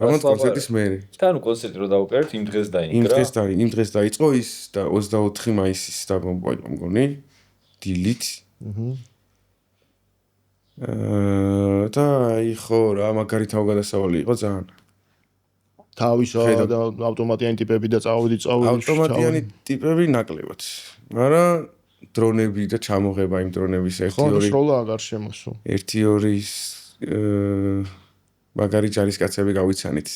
რაღაც კონცერტის მერე და ანუ კონცერტი რო დავუკერეთ იმ დღეს დაინგრა იმ დღეს დაიწყო ის და 24 მაისის დაბომბვა იყო მგონი დილით და ხო რა მაგარი თავგადასავალი იყო ძალიან თავისა და ავტომატიანი ტიპები და წავედი ავტომატიანი ტიპები ნაკლებად მაგრამ დრონები და ჩამოღება იმ დრონების ხო, სროლა აღარ შემოსო. 1-2 მაგარი ჯარისკაცები გავიცანით.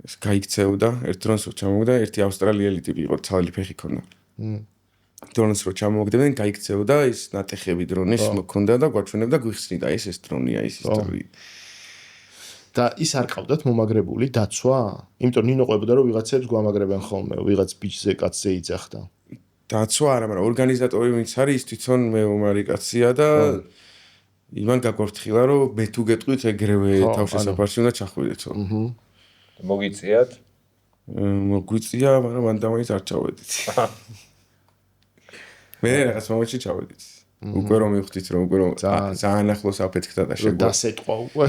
ეს გაიქცეოდა, ერთ დრონს რო ჩამოგდა, ერთი ავსტრალიელი ტიპი იყო, ცალ ფეხი ქონდა. დრონს რო ჩამოგდებდნენ, გაიქცეოდა ის ნატეხები დრონის მქონდა და გვაჩვენებდა გვიხსნიდა ეს დრონია ის ისტორია. და ის არ ყავდათ მომაგრებული დაცვა? იმიტომ ნინო ყვებოდა რომ ვიღაცებს გვამაგრებენ ხოლმე, ვიღაც ბიჭზე კაცზე იძახდა. დაცვა არა, მაგრამ ორგანიზატორი ვინც არის, ის თვითონ მეომარი კაცია და იმან გაგვაფრთხილა რომ მე თუ გეტყვით ეგრევე თავშესაფარში უნდა ჩახვიდეთო. მოგიწიათ? მოგვიწია, მაგრამ მან დამაიც არ ჩავედით. მე რაღაც მომენტში ჩავედით. უკვე რომ მივხვდით რომ უკვე ძალიან ახლოს აფეთქდა და შეგვიძლია დასეტყვა უკვე.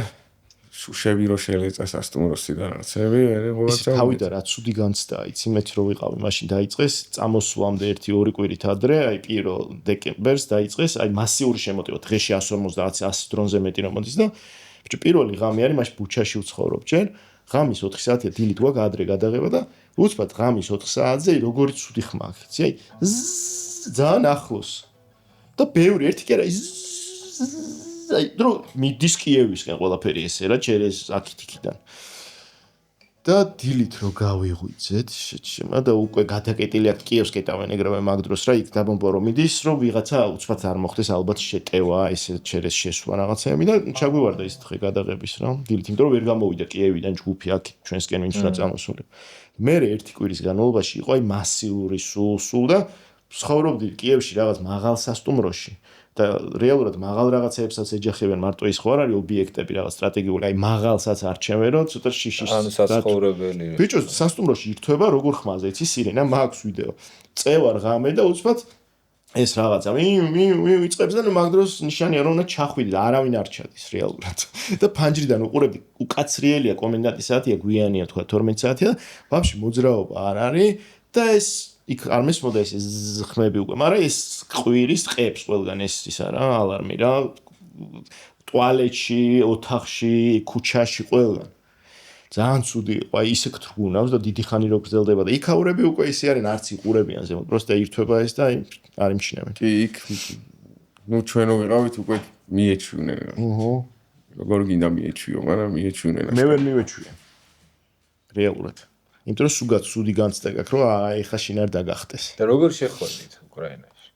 შუშები რო შელეწა სასტუმროსი და რაღაცები, ეს თავიდან რა ცუდი განცდა, იცი მეც რო ვიყავი, მაშინ დაიწყეს წამოსვლამდე 1-2 კვირით ადრე, აი 1 დეკემბერს დაიწყეს, აი მასიური შემოტევა, დღეში 150-100 დრონზე მეტი რომ მოდის და ბიჭო პირველი ღამე არის, მაშინ ბუჩაში ვცხოვრობ ჯერ, ღამის 4 საათია დილით გვაქვს ადრე გადაღება და უცბად ღამის 4 საათზე როგორი ცუდი ხმა აქვს, იცი, აი ძალიან ახლოს. და ბევრი ერთი კი არა აი დრო მიდის კიევისკენ ყველაფერი ესე რა ჩერეს აქითიდან და დილით რო გავიღვიძეთ შეჩემა და უკვე გადაკეტილი აქ კიევს კეტავენ ეგრევე მაგ დროს რა იქ დაბომბვა რომ მიდის რომ ვიღაცა უცბად არ მოხდეს ალბათ შეტევა ესე ჩერეს შესვა რაღაცები და ჩაგვივარდა ის დღე გადაღების რა დილით იმიტომ რომ ვერ გამოვიდა კიევიდან ჯგუფი აქ ჩვენსკენ ვინც უნდა წამოსულიყო მე ერთი კვირის განმავლობაში იყო აი მასიური სულ და ცხოვრობდი კიევში რაღაც მაღალ სასტუმროში და რეალურად მაღალ რაღაცებსაც ეჯახებენ მარტო ის ხო არ არის ობიექტები რაღაც სტრატეგიული აი მაღალსაც არჩევენ რომ ცოტა შიშის ანუ საცხოვრებელი ბიჭო სასტუმროში ირთვება როგორ ხმაზე იცი სირენა მაქვს ვიდეო წევარ ღამე და უცბად ეს რაღაცა ვიწყებს და მაგ დროს ნიშანია რომ უნდა ჩახვიდე და არავინ არ ჩადის რეალურად და ფანჯრიდან უყურებდი უკაცრიელია კომენდანტის საათია გვიანია თქვა 12 საათია ვაფშე მოძრაობა არ არის და ეს იქ არ მესმოდა ეს ხმები უკვე, მაგრამ ეს ყვირის ყებს ყველგან ეს ისა რა, ალარმი რა, ტუალეტში, ოთახში, ქუჩაში ყველგან. ძალიან ცუდი იყო, აი ისე გთრგუნავს და დიდი ხანი რო გრძელდება და იქაურები უკვე ისე არიან, არც იყურებიან ზემოთ, просто ირთვება ეს და არ იმჩნევენ. კი, იქ ნუ ჩვენო ვიყავით უკვე მიეჩვინენ. როგორ გინდა მიეჩვიო, მაგრამ მიეჩვინენ. მე ვერ მივეჩვია. რეალურად. იმიტომ რომ სუგად სუდი განცდა გაქვს რომ აი ხა შინ არ დაგახტეს. და როგორ შეხვედით უკრაინაში?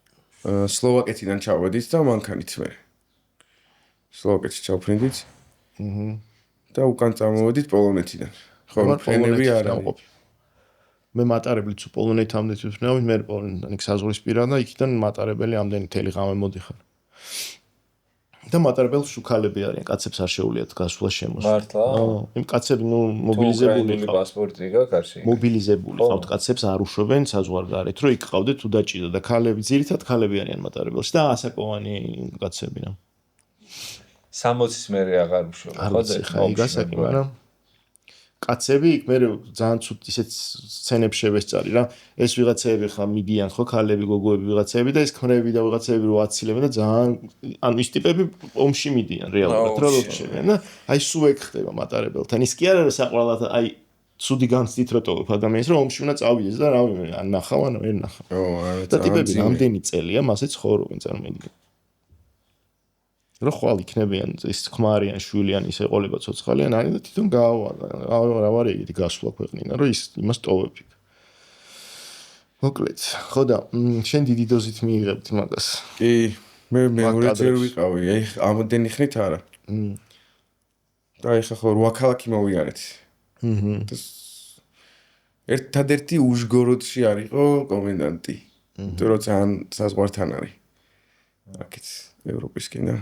სლოვაკეთიდან ჩავედით და მანქანით მე. სლოვაკეთში ჩავფრინდით. და უკან წამოვედით პოლონეთიდან. ხო, ფრენები არ ამყოფი. მე მატარებლიც პოლონეთამდე ვფრინავით, მე პოლონეთიდან იქ საზღვრისპირა და იქიდან მატარებელი ამდენი თელი ღამე მოდიხარ. და მატარებელს შუქალები არიან, კაცებს არ შეუძლიათ გასვლა შემოსვლა. მართლა? იმ კაცები ნუ მობილიზებული ყავთ. პასპორტი გაქვს არში? მობილიზებული ყავთ კაცებს არ უშვებენ საზღვარგარეთ, რომ იქ ყავდეთ თუ დაჭირდა და ქალები ძირითადად ქალები არიან მატარებელში და ასაკოვანი კაცები რა. 60-ის მერე აღარ უშვება, ხო და ხა იგასაკი, მაგრამ კაცები იქ მე ძალიან ცუდ ისეთ სცენებს შევესწარი რა. ეს ვიღაცები ხა მიდიან ხო ქალები, გოგოები ვიღაცები და ეს ქმრები და ვიღაცები რო აცილებენ და ძალიან ანუ ის ტიპები ომში მიდიან რეალურად რა როჩებიან და აი სულ ეგ ხდება მატარებელთან. ის კი არა რომ საყვალად აი ცუდი განცდით რო ტოვებ ადამიანს რომ ომში უნდა წავიდეს და რავი ან ნახავ ან ვერ ნახავ. და ტიპები რამდენი წელია მასე ცხოვრობენ წარმოიდგინე. რო ხვალ იქნებიან ის ხმარიან შვილიან ის ეყოლება ცოცხალიან არის და თვითონ რა ვარ ეგეთი გასვლა ქვეყნიდან რომ ის იმას ტოვები. მოკლედ, ხო და შენ დიდი დოზით მიიღებთ მაგას. კი, მე მეორე ჯერ ვიყავი, აი ამდენი ხნით არა. და ეხა ხო 8 ქალაქი მოვიარეთ. ერთადერთი უშგოროდში არისო კომენდანტი. თუ რო ძალიან საზღვართან არის. აქეთ ევროპისკენ და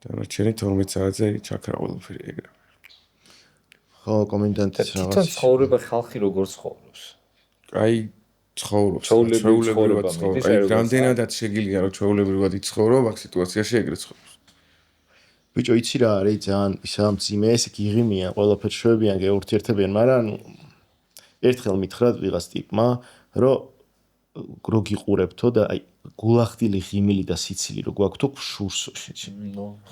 დანარჩენი 12 საათზე ჩაქრა ყველაფერი ეგრე. ხო, კომენდანტის რაღაც. თვითონ ცხოვრება ხალხი როგორ ცხოვრობს? აი ცხოვრობს. ჩვეულებრივად ცხოვრობს. აი რამდენადაც შეგიძლია რომ ჩვეულებრივად იცხოვრო, აქ სიტუაციაში ეგრე ცხოვრობს. ბიჭო, იცი რა არის ძალიან ისა მძიმე ეს გიღიმიან, ყველაფერს შვებიან, გეურთიერთებიან, მაგრამ ერთხელ მითხრა ვიღაც ტიპმა, რომ რო გიყურებთო და აი გულახდილი ღიმილი და სიცილი რო გვაქვთო შურსო შეჭი.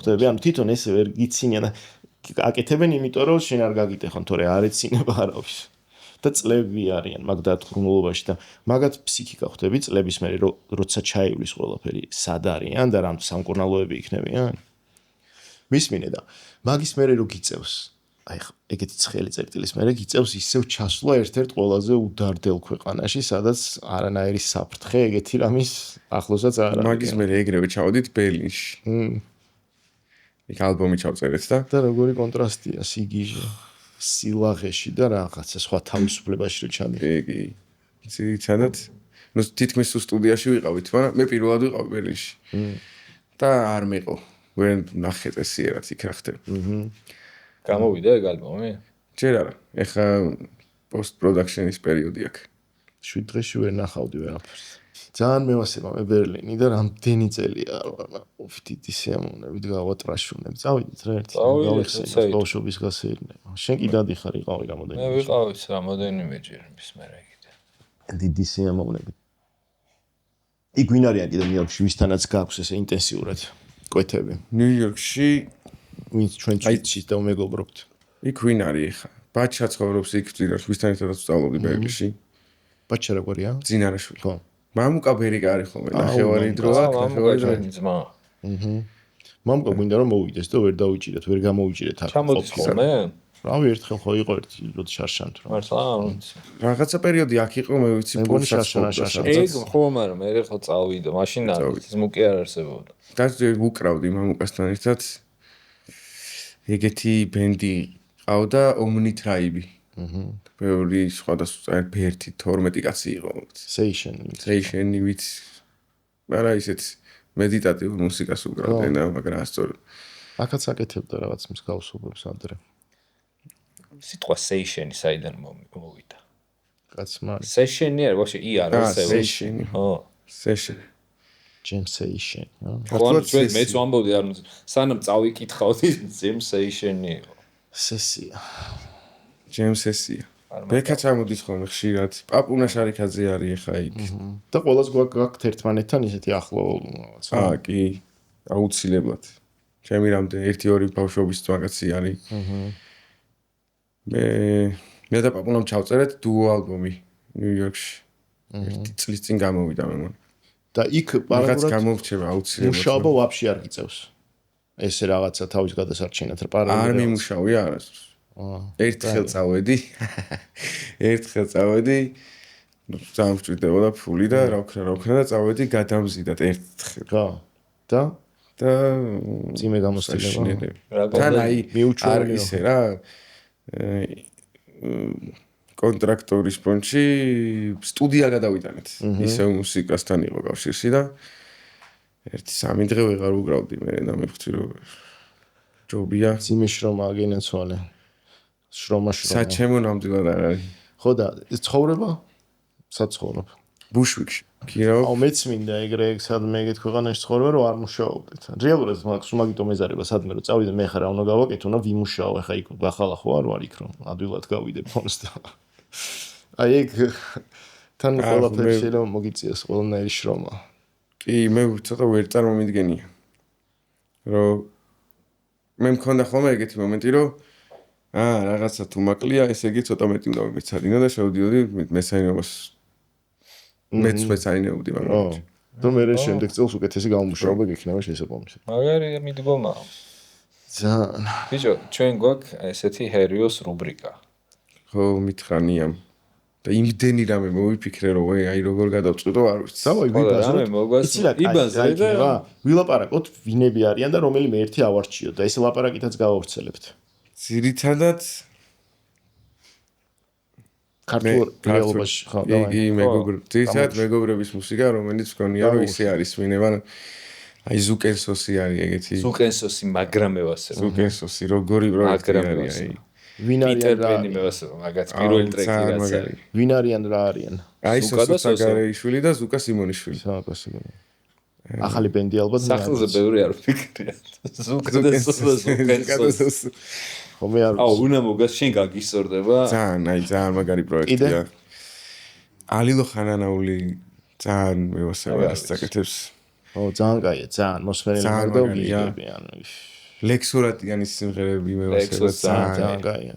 ხდები ამ თვითონ ესე ვერ გიცინიან და აკეთებენ იმიტომ რომ შენ არ გაგიტეხონ თორე არ ეცინება არავის. და წლები არიან მაგ დათქმულობაში და მაგათ ფსიქიკა ხვდები წლების მერე როცა ჩაივლის ყველაფერი სად არიან და რამ სამკურნალოები იქნებიან მისმინე და მაგის მერე რო გიწევს აი ეგეთი ცხელი წერტილის მერე გიწევს ისევ ჩასვლა ერთ-ერთ ყველაზე უდარდელ ქვეყანაში სადაც არანაირი საფრთხე ეგეთი რამის ახლოსაც არ არის მაგის მერე ეგრევე ჩავდით ბერლინში იქ ალბომი ჩავწერეთ და როგორი კონტრასტია სიგიჟე სილაღეში და რაღაცა სხვა თავისუფლებაში რო ჩადე კი ძირითადად ნუ თითქმის სტუდიაში ვიყავით მაგრამ მე პირველად ვიყავ ბერლინში და არ მეყო ვერ ნახე წესიერად იქ რა ხდება გამოვიდა ეგ ალბომი? ჯერ არა ეხა post production-ის პერიოდი აქვს 7 დღეში ვერ ნახავდი ვერაფერს ძალიან მევასება მე ბერლინი და რამდენი წელია არ ვარ ოფიტი სიამოვნებით გავატრაშუნებ წავიდეთ რა ერთი გავიხსენებ ბავშვობის გასეირნება შენ კი დადიხარ იყავი რამოდენიმე მე ვიყავი რამოდენიმეჯერ მის მერე კიდე დიდი სიამოვნებით იქ ვინ არიან კიდე ნიუ-იორკში ვისთანაც გაქვს ესე ინტენსიურად კვეთები ნიუ-იორკში ვინც ჩვენ წვიცით და მეგობრობთ იქ ვინ არის ხა ბაჩა ცხოვრობს იქ ძინარში ვისთან ერთად ვსწავლობდი ბერლინში ბაჩა როგორია ძინარაშვილი ხო მამუკა ბერიკა არის ხოლმე ნახევარი დრო აქ ნახევარი დრო ძმა მამუკა გვინდა რომ მოვიდეს და ვერ დავიჭირეთ ვერ გამოვიჭირეთ აქ ჩამოდის ხოლმე რავი ერთხელ ხო იყო ერთი როდი შარშანთ რა მართლა რაღაცა პერიოდი აქ იყო მე ვიცი შარშან ეგ ხო მაგრამ მე ხო წავიდა მაშინ ის მუკი არ არსებობდა და უკრავდი მამუკასთან ერთად ეგეთი ბენდი ყავდა ომნიტრაიბი ბევრი სხვადასხვა ერთი 12 კაცი იყო სეიშენი ვიც არა ისეთ მედიტატიურ მუსიკას უკრავდნენ და მაგრამ სწორად აქაც აკეთებდა რაღაც მსგავსობებს ადრე სიტყვა სეიშენი საიდან მოვიდა კაცმა სეშენი არა ვაფშე ი არა სეიშენი ხო სეიშენი ჯემ სეიშენ ხო ჩვენ მეც ვამბობდი არ სანამ წავიკითხავდი ჯემ სეიშენი იყო სესია ჯემ სესია ბექა ჩამოდის ხოლმე ხშირად პაპუნა შარიქაძე არის ხა იქ და ყოველს გვაქვს ერთმანეთთან ისეთი ახლო რაღაცა კი აუცილებლად ჩემი რამდენი 1-2 ბავშვობის მაგაცი არის მე და პაპუნამ ჩავწერეთ დუო ალბომი ნიუ-იორკში ერთი წლის წინ გამოვიდა მე მგონი და იქ რაღაც გამოვრჩება აუცილებლად მუშაობა ვაფშე არ გიწევს ესე რაღაცა თავის გადასარჩენად რა არ მიმუშავია არასდროს ერთხელ წავედი ძალიან მჭირდებოდა ფული და რა ვქნა და წავედი გადამზიდად ერთხელ რა და ძიმე გამოსტილება თან აი არ ისე რა კონტრაქტორის პონჩი სტუდია გადავიტანეთ ისე მუსიკასთან იყო კავშირში და ერთი 3 დღე ვეღარ უკრავდი მე და მივხვდი რომ ჯობია ძიმე შრომა აგენაცვალე შრომა საჩემო ნამდვილად არ არის ხო და ცხოვრება საცხოვრებ ბუშვიკში კი რა აუ მეც მინდა ეგრე სადმე ეგეთ ქვეყანაში ცხოვრება რომ არ მუშაობდეთ რეალურად მაგ მაგითო მეზარება სადმე რომ წავიდე მე ხა რა უნდა გავაკეთო უნდა ვიმუშაო ხა იქ ახლა ხო არ ვარ იქ რომ ადვილად გავიდე ფონს და აი ეგ თან ყველაფერი შეიძლება მოგიწიოს ყველანაირი შრომა კი მე ცოტა ვერ წარმომიდგენია რომ მე მქონდა ხოლმე ეგეთი მომენტი რომ რაღაცა თუ მაკლია ესე იგი ცოტა მეტი უნდა მეცადინო და შევდიოდი მესაინობას მეც მეცაინეობდი მაგრამ და მე შემდეგ წელს უკეთესი გამომუშავება გექნება შესაძლოა მაგარი მიდგომა ძალიან ბიჭო ჩვენ გვაქვს ესეთი ჰერიოს რუბრიკა ხო მითხრანია და იმდენი რამე მოვიფიქრე რომ აი როგორ გადავწყვიტო არ ვიცი დავაი ვიბაზროთ იბაზრე და ვილაპარაკოთ ვინები არიან და რომელიმე ერთი ავარჩიოთ და ეს ლაპარაკითაც გავავრცელებთ ძირითადად ქართულ რეალობაში ხო დავაი მეგობრების მუსიკა რომელიც მგონია რომ ისე არის მინება აი ზუკენსოსი არის ეგეთი ზუკენსოსი მაგრამ ევასე ზუკენსოსი როგორი პროექტი არის აი ვინ არიან რა მაგაც პირველი ტრეკი რაც არის ვინ არიან რა არიან აი სოსო საგარეიშვილი და ზუკა სიმონიშვილი ახალი ბენდი ალბათ სახელზე ბევრი არ ვფიქრია ზუკა და სოსო ხო მე არ აუ უნდა მოგას შენ გაგისწორდება ძალიან მაგარი პროექტია ალილო ხანანაული ძალიან მევასება ეს საკეთებს ო ძალიან კაია ძალიან მოსმენელი მაგდაუგები ანუ ლექსურატიანის სიმღერები მევასება ძალიან კაია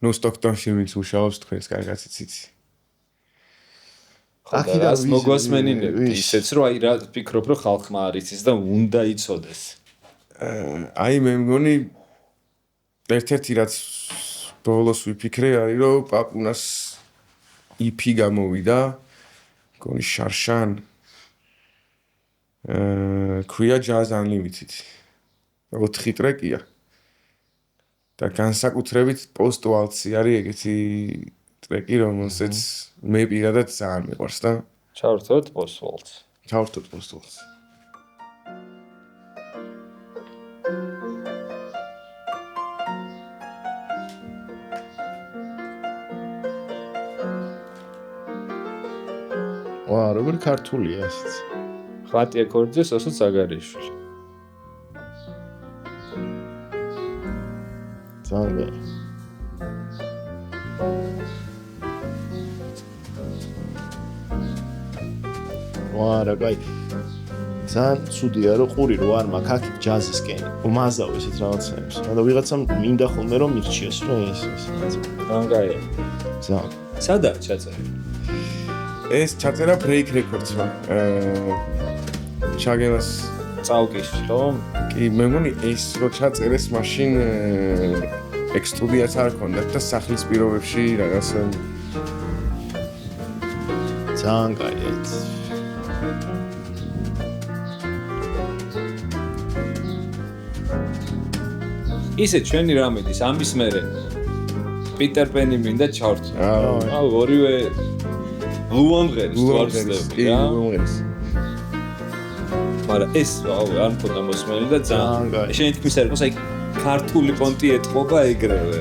ნუ სტოქტონში ვინც მუშაობს თქვენს კარგად იცი. აქედან მოგვასმენინებთ ისეც რომ აი რა ვფიქრობ რომ ხალხმა არ იცის და უნდა იცოდეს. აი მე მგონი ერთ-ერთი რაც ბოლოს ვიფიქრე არის რომ პაპუნას EP გამოვიდა მგონი შარშან ქვია Jazz Unlimited 4 ტრეკია და განსაკუთრებით პოსტ-ვალცი არის ეგეთი ტრეკი რომელსაც მე პირადად ძალიან მიყვარს და ჩავერთოთ პოსტ-ვალცს. ჩავერთოთ პოსტ-ვალცს. ვა, როგორი ქართულია ესეც. ხატი აკორდზე სოსო საგარიშვილი. ძალიან. ვა, რა კაი. ძალიან ცუდია რომ ყური რო არ მაქვს აქ ჯაზისკენ. უმაზავ ესეთ რაღაცებს. და ვიღაცამ მინდა ხოლმე რომ მირჩიოს რომ ეს. ძალიან კაია. ძალიან. სადაა ჩაწერილი? ეს ჩაწერა Break Records-მა. ჩაგელას წავკის რომ კი მე მგონი ეს რო ჩაწერეს მაშინ ექსტუდიაც არ ქონდათ და სახლის პირობებში რაღაცა ძალიან კაია. ისე ჩვენი რამედის ამის მერე პიტერ პენი მინდა ჩავერთო. აუ ორივე ლუანგერის ვარსლები რა. მაგრამ ეს აუ არ მქონდა მოსმენილი და ძალიან კაი. შენ თქმის არ იყოს აი ქართული პონტი ეთყობა ეგრევე.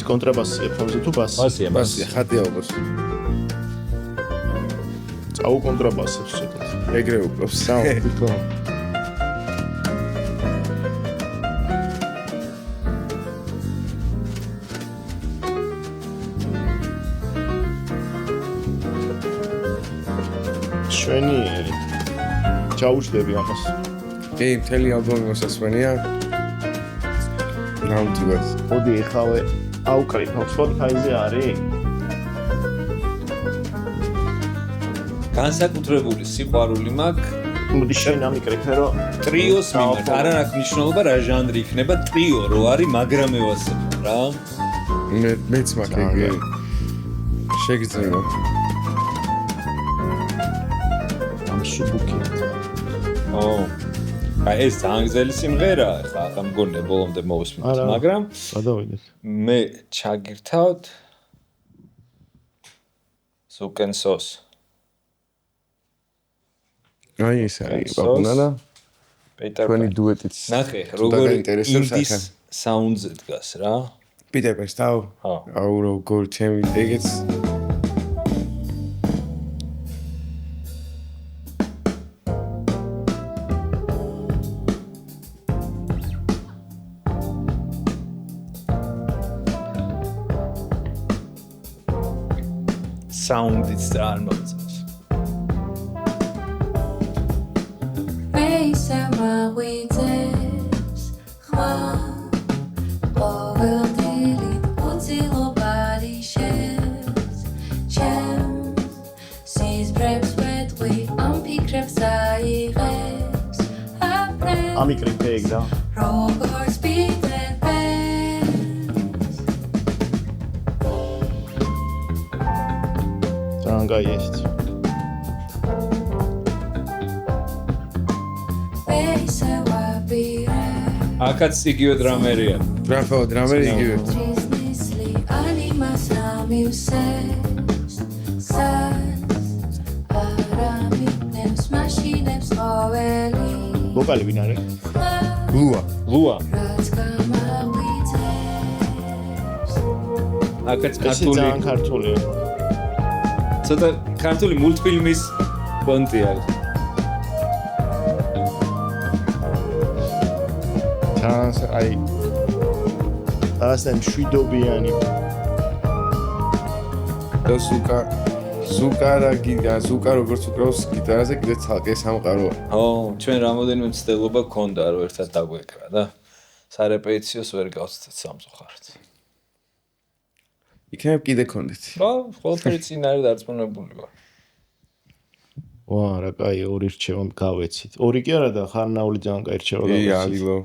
კონტრაბასია ფონზე თუ ბასი? ბასია. ხატია უბრალოდ. წაუ კონტრაბასებს ცოტა. ეგრე უბრალოდ. ვიქო. შვენიერი. ჩაუშვები ამას. კი, მთელი ალბომი მოსასმენია. ნამდვილად. მოდი ეხავე აუკრიფავ Spotify-ზე არის? განსაკუთრებული სიყვარული მაქვს მოდი შენ ამიკრიფე რომ ტრიოს მიმართ. არ აქვს მნიშვნელობა რა ჟანრი იქნება, ტრიო რო არის, მაგრამ ევასებ რა. მეც მაქვს ეგ შეგიძლია. ამ შუბუკი. აი ეს ძალიან გზელი სიმღერაა, ხა ახლა მგონია ბოლომდე მოვისმენთ, მაგრამ გადავიდეთ. მე ჩაგირთავთ სუკენსოს. აი ეს არის პაპუნა და პიტერ თქვენი დუეტიც. ნახე, როგორ ინდის საუნდზე დგას რა. პიტერ პენს თავ. აუ როგორ ჩემი ეგეც საუნდიც ძალიან მოწონს. ამიკრიფე ეგ და ძალიან კაი ეს. აქაც იგივე დრამერია. ბრავო, დრამერი იგივე. ვოკალი ვინ არის? ლუა. აქაც ეს ძალიან ქართული ქართულია. ცოტა ქართული მულტფილმის ფონტი არის. ჩანს აი ასენ შვიდობიანი და ზუკა როგორც უკრავს გიტარაზე კიდე ცალკე სამყაროა. ჩვენ რამოდენიმე მცდელობა გქონდა რომ ერთად დაგვეკრა და სარეპეტიციოს ვერ გავცდეთ სამწუხაროდ. იქნებ კიდე გქონდეთ. ყველაფერი წინ არის დარწმუნებული ვარ. ვა, რა კაი, ორი რჩევა გავეცით. ორი კი არა და ხარნაული ძალიან კაი რჩევა გავეცით. ალილო.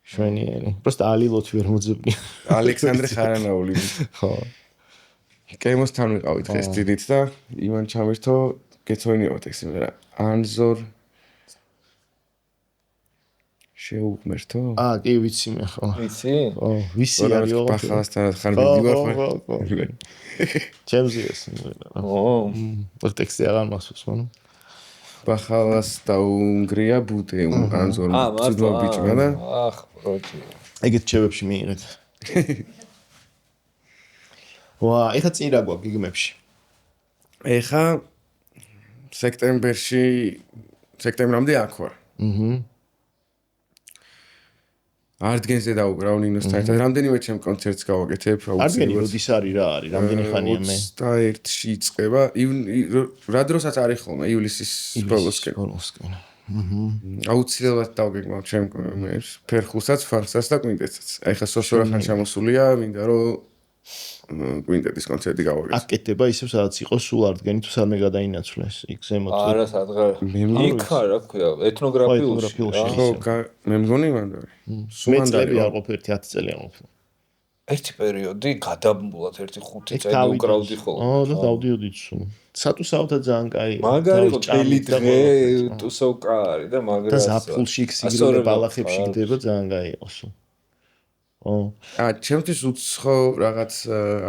შვენიერი. просто ალილოთ ვერ მოძებნი. ალექსანდრე ხარანაული. ხო. კემოსთან ვიყავით დღეს დიდით და ივან ჩამერთო გეცოინიოთ ეს იმერა. ანზორ შეუღმერთო? კი ვიცი მე ხო. ვიცი? ხო, ვისი არის ოღონდ. ბახალასთან ხარ მიდივარ ხო? ჩემზე ეს იმერა. ტექსტი აღარ მახსოვს მანუ. ბახალას და უნგრია ბუდე ანზორ ცუდმა ბიჭმა და პროჭი. ეგეთ ჩევებში მიიღეთ. ვა, ეხა წინ რა გვაქვს გიგმებში? ეხა სექტემბრამდე აქ ვარ. არტგენზე დავუკრავ ნინოსთან ერთად. რამდენიმე ჩემ კონცერტს გავაკეთებ არტგენი როდის არის რა არის? რამდენი ხანია მე? 21-ში იწყება. რა დროსაც არის ხოლმე ივლისის ბოლოსკენ. აუცილებლად დავგეგმავ ჩემ ფერხულსაც, ფარხსაც და კვინტეტსაც. აი ხა სოსორა ხან შემოსულია, მინდა რომ კვინტეტის კონცერტი გავაკეთო. აკეთება ისევ სადაც იყოს სულ არტგენი თუ სამე გადაინაცვლეს იქ ზემოთ. არა სადღარ. იქ რა ქვია, ეთნოგრაფიულში. ხო, მე მგონი მანდარი. სუმანდარი არ ყოფილი 10 წელი არ ყოფილი. ერთი პერიოდი გადაბმულად ერთი 5 წელი უკრავდი ხოლმე. და დავდიოდი სულ. სატუსავდა ძალიან კაი. მაგარი იყო წელი დღე ტუსოვკარი და მაგრა. და ზაფხულში ქსიგროვე ბალახებში გდება ძალიან კაი იყო სულ. ჩემთვის უცხო რაღაც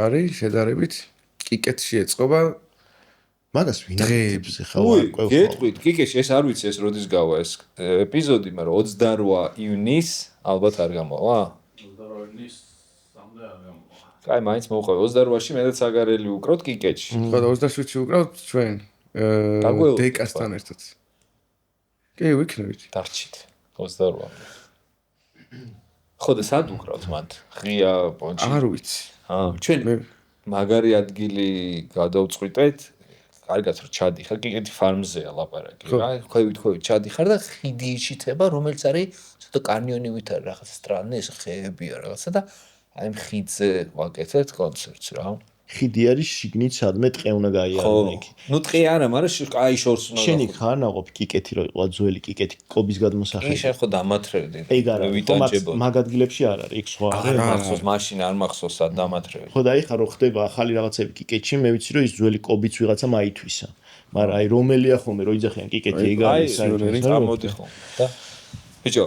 არის შედარებით კიკეთში ეწყობა მაგას ვინახებს ხა ვარკვევ ხო გეტყვით კიკეში ეს არ ვიცი ეს როდის გავა ეს ეპიზოდი მაგრამ 28 ივნის ალბათ არ გამოვა 28 ივნის სამდე არ გამოვა კაი მაინც მოუყვე 28-ში მე და საგარელი უკრავთ კიკეთში ხო და 27-ში უკრავთ ჩვენ დეკასთან ერთად კი ვიქნებით დარჩით 28 ხო და სად უკრავთ მათ? ღია პონჩი? არ ვიცი. ჩვენ მაგარი ადგილი გადავწყვიტეთ. კარგად რომ ჩადიხარ, კიკეთი ფარმზეა ლაპარაკი. რა, ხვევით ჩადიხარ და ხიდი იჩითება, რომელიც არის ცოტა კანიონივით არის რაღაცა სტრანე, ეს ხეებია რაღაცა და აი ამ ხიდზე ვაკეთებთ კონცერტს რა. ხიდი არის შიგნით სადმე ტყე უნდა გაიარონ იქ. ნუ ტყე არა, მაგრამ აი შორს უნდა. შენი ხარ ნაყოფ კიკეთი რო იყო ძველი კიკეთი კობის გადმოსახელი. კი შენ ხო დამათრევდი. ეგ არა, მაგ ადგილებში არ არის, იქ სხვა. არ მახსოვს, მაშინ არ მახსოვს სად დამათრევდი. ხო და აი ხა რო ხდება ახალი რაღაცები კიკეთში, მე ვიცი რომ ის ძველი კობიც ვიღაცა მაითვისა. მაგრამ აი რომელია ხოლმე რო იძახიან კიკეთი ეგ არის საერთოდ გამოდი ხოლმე და ბიჭო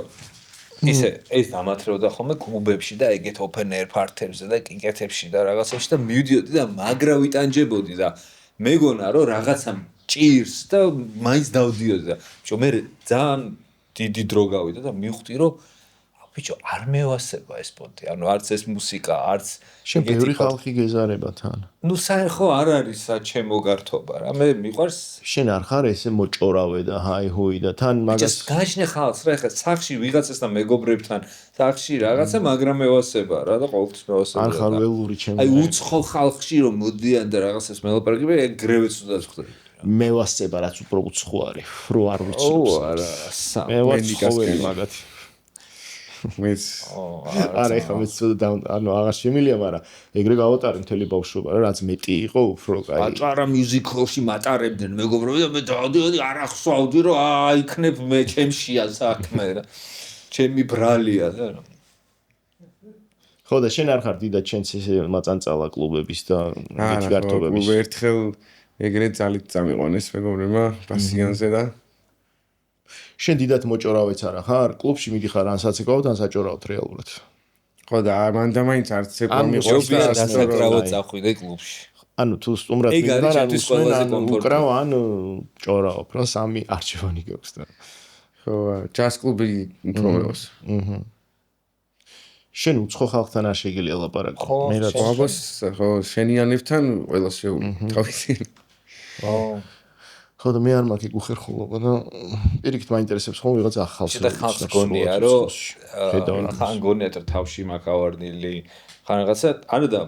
ისე ეს დამათრევდა ხოლმე კლუბებში და ეგეთ open air party-ებზე და კიკეთებში და რაღაცებში და მივდიოდი და მაგრა ვიტანჯებოდი და მეგონა რომ რაღაცა ჭირს და მაინც დავდიოდი და ბიჭო მე ძალიან დიდი დრო გავიდა და მივხვდი რომ ბიჭო არ მევასება ეს პონტი ანუ არც ეს მუსიკა არც შენ ბევრი ხალხი გეზარება თან ნუ საერთო არ არის საჩემო გართობა რა მე მიყვარს შენ არ ხარ ესე მოჭორავე და ჰაი ჰოი და თან მაგას გააჩნია ხალხს რა ხა სახში ვიღაცასთან მეგობრებთან სახში რაღაცა მაგრამ მევასება რა და ყოველთვის მევასება არ ხარ ველური ჩემი აი უცხო ხალხში რომ მოდიან და რაღაცას მელაპარაკებენ ეგ გრევეც უნდა ხვდები მევასება რაც უფრო უცხო არის რო არ ვიცი არა მე ვარ ცხოველი მაგათი მეც არა ეხა მეც ანუ აღარ შემილია მაგრამ ეგრე გავატარე მთელი ბავშვობა რა რაც მეტი იყო უფრო კაი პატარა მიუზიკლში მატარებდნენ მეგობრები და მე დავდიოდი არ ახსოვდი რომ იქნებ მე ჩემშია საქმე რა ჩემი ბრალია და ხო და შენ არ ხარ დიდად ჩვენც ესე მაწანწალა კლუბების და ვიჩგართობების კლუბ ერთხელ ეგრე ძალით წამიყვანეს მეგობრებმა პასიანზე და შენ დიდად მოჭორავეც არა ხარ? კლუბში მიდიხარ ან საცეკვაოდ ან საჭორავთ რეალურად. ხო და მან და მაინც არც ეკვა მიყვარს და დასაკრავად წახვიდე კლუბში. ანუ თუ სტუმრად მიდიხარ ან უკრავ ან ჭორავ, რა სამი არჩევანი გაქვს და. ხო, ჯაზ კლუბი პრობლემას. შენ უცხო ხალხთან არ შეგიძლია ლაპარაკო. მე რა ხო შენიანებთან ყველა შეუ თავისი ხო და მე არ მაქვს იქ უხერხულობა და პირიქით მაინტერესებს ხოლმე ვიღაც ახალს და ხალხს გონია რომ ხან გონია რომ თავში მაქვს ავარდნილი ხან რაღაცა არა და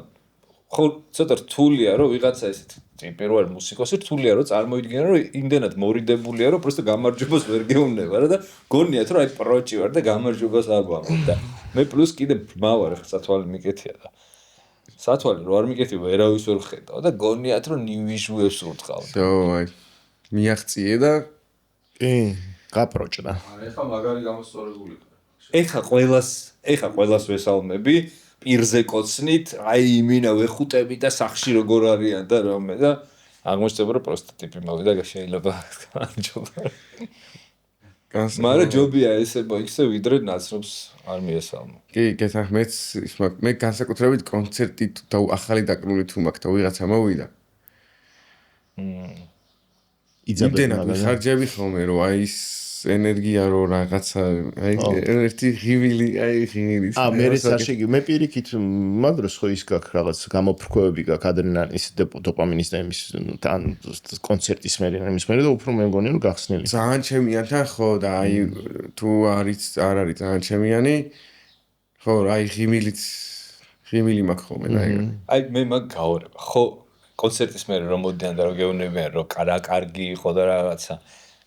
ხო ცოტა რთულია რომ ვიღაცა ესეთი პირველ მუსიკოსი რთულია რომ წარმოიდგინე რომ იმდენად მორიდებულია რომ პროსტო გამარჯვებას ვერ გეუბნება რა და გონიათ რომ აი პროჭი ვარ და გამარჯვებას არ ვამბობ და მე პლუს კიდე მავარ სათვალე მიკეთია და სათვალე რო არ მიკეთი ვერავის ვერ ხედავ და გონიათ რომ ნივიჟუებს უთყავ და აი მიაღწიე და კი გაპროჭდა ეხა მაგარი გამოსწორებული ეხა ყველას ვესალმები პირზე კოცნით აი იმინა ვეხუტები და სახში როგორ არიან და რომე და აღმოჩნდება რომ პროსტო ტიპი მოვიდა შეიძლება გამარჯობა მაგრამ ჯობია ესება ისე ვიდრე ნაცნობს არ მიესალმო კი გეთახმეთ ის მე განსაკუთრებით კონცერტი და ახალი დაკრული თუ მაქვს და ვიღაცა მოვიდა იმდენად ვიხარჯები ხოლმე რომ აი ის ენერგია რო რაღაცა აი ერთი ღიმილი მერეც არ შეგი მე პირიქით მაგდროს ხო ის გაქვს რაღაც გამოფრქვევები გაქვს ადრენალინის დოპამინის და იმის თან კონცერტის მერე იმის მერე და უფრო მე მგონი რომ გახსნილი ძალიან ჩემიანთან ხო და აი თუ არ არის ძალიან ჩემიანი ხო აი ღიმილი მაქვს ხოლმე და აი მე მაგ გაორება ხო კონცერტის მერე რომ მოდიან და რომ გეუბნებიან რომ კარგი იყო და რაღაცა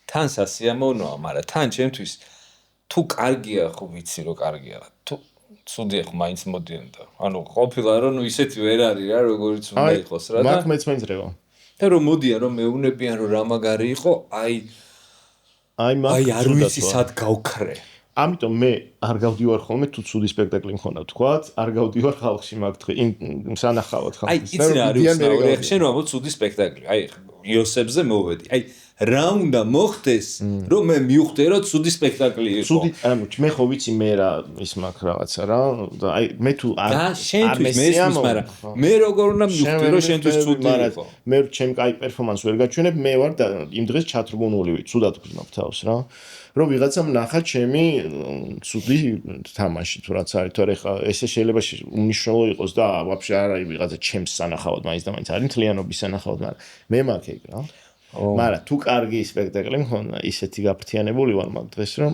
თან სასიამოვნოა, მაგრამ თან ჩემთვის თუ კარგია ხო ვიცი რომ კარგია. თუ ცუდია ხო მაინც მოდიან და ანუ ყოფილა რომ ნუ ისეთი ვერ არის რა როგორიც უნდა იყოს რა და მაგ მეც მეძრევა. და რომ მოდიან რომ მეუბნებიან რომ რა მაგარი იყო, აი არ ვიცი სად გავქრე. ამიტომ მე არ გავდივარ ხოლმე თუ ცუდი სპექტაკლი მქონდა თქვათ, არ გავდივარ ხალხში მაგ დღე იმ სანახავად ხალხს. აი იცი რა არის უცნაური შენ რომ ამბობ ცუდი სპექტაკლი. აი იოსებზე მოვედი. აი რა უნდა მოხდეს რომ მე მივხვდე რომ ცუდი სპექტაკლი იყო. ცუდი ანუ მე ხო ვიცი მე რა ის მაქვს რაღაცა რა და აი მე თუ არ მესმის მაგრამ მე როგორ უნდა მივხვდე რომ შენთვის ცუდი იყო. მე ჩემ კაი პერფორმანსს ვერ გაჩვენებ მე ვარ და იმ დღეს ჩათრგუნული ვი ცუდად გძნობ თავს რა. რომ ვიღაცამ ნახა ჩემი ცუდი თამაში თუ რაც არის თორე ხა ესე შეიძლება უნიშნელო იყოს და ვაფშე არ არის ვიღაცა ჩემს სანახავად მაინც და მაინც არის მთლიანობის სანახავად მაგრამ მე მაქვს ეგ რა მაგრამ თუ კარგი სპექტაკლი მქონდა ისეთი გაფრთიანებული ვარ მაგ დღეს რომ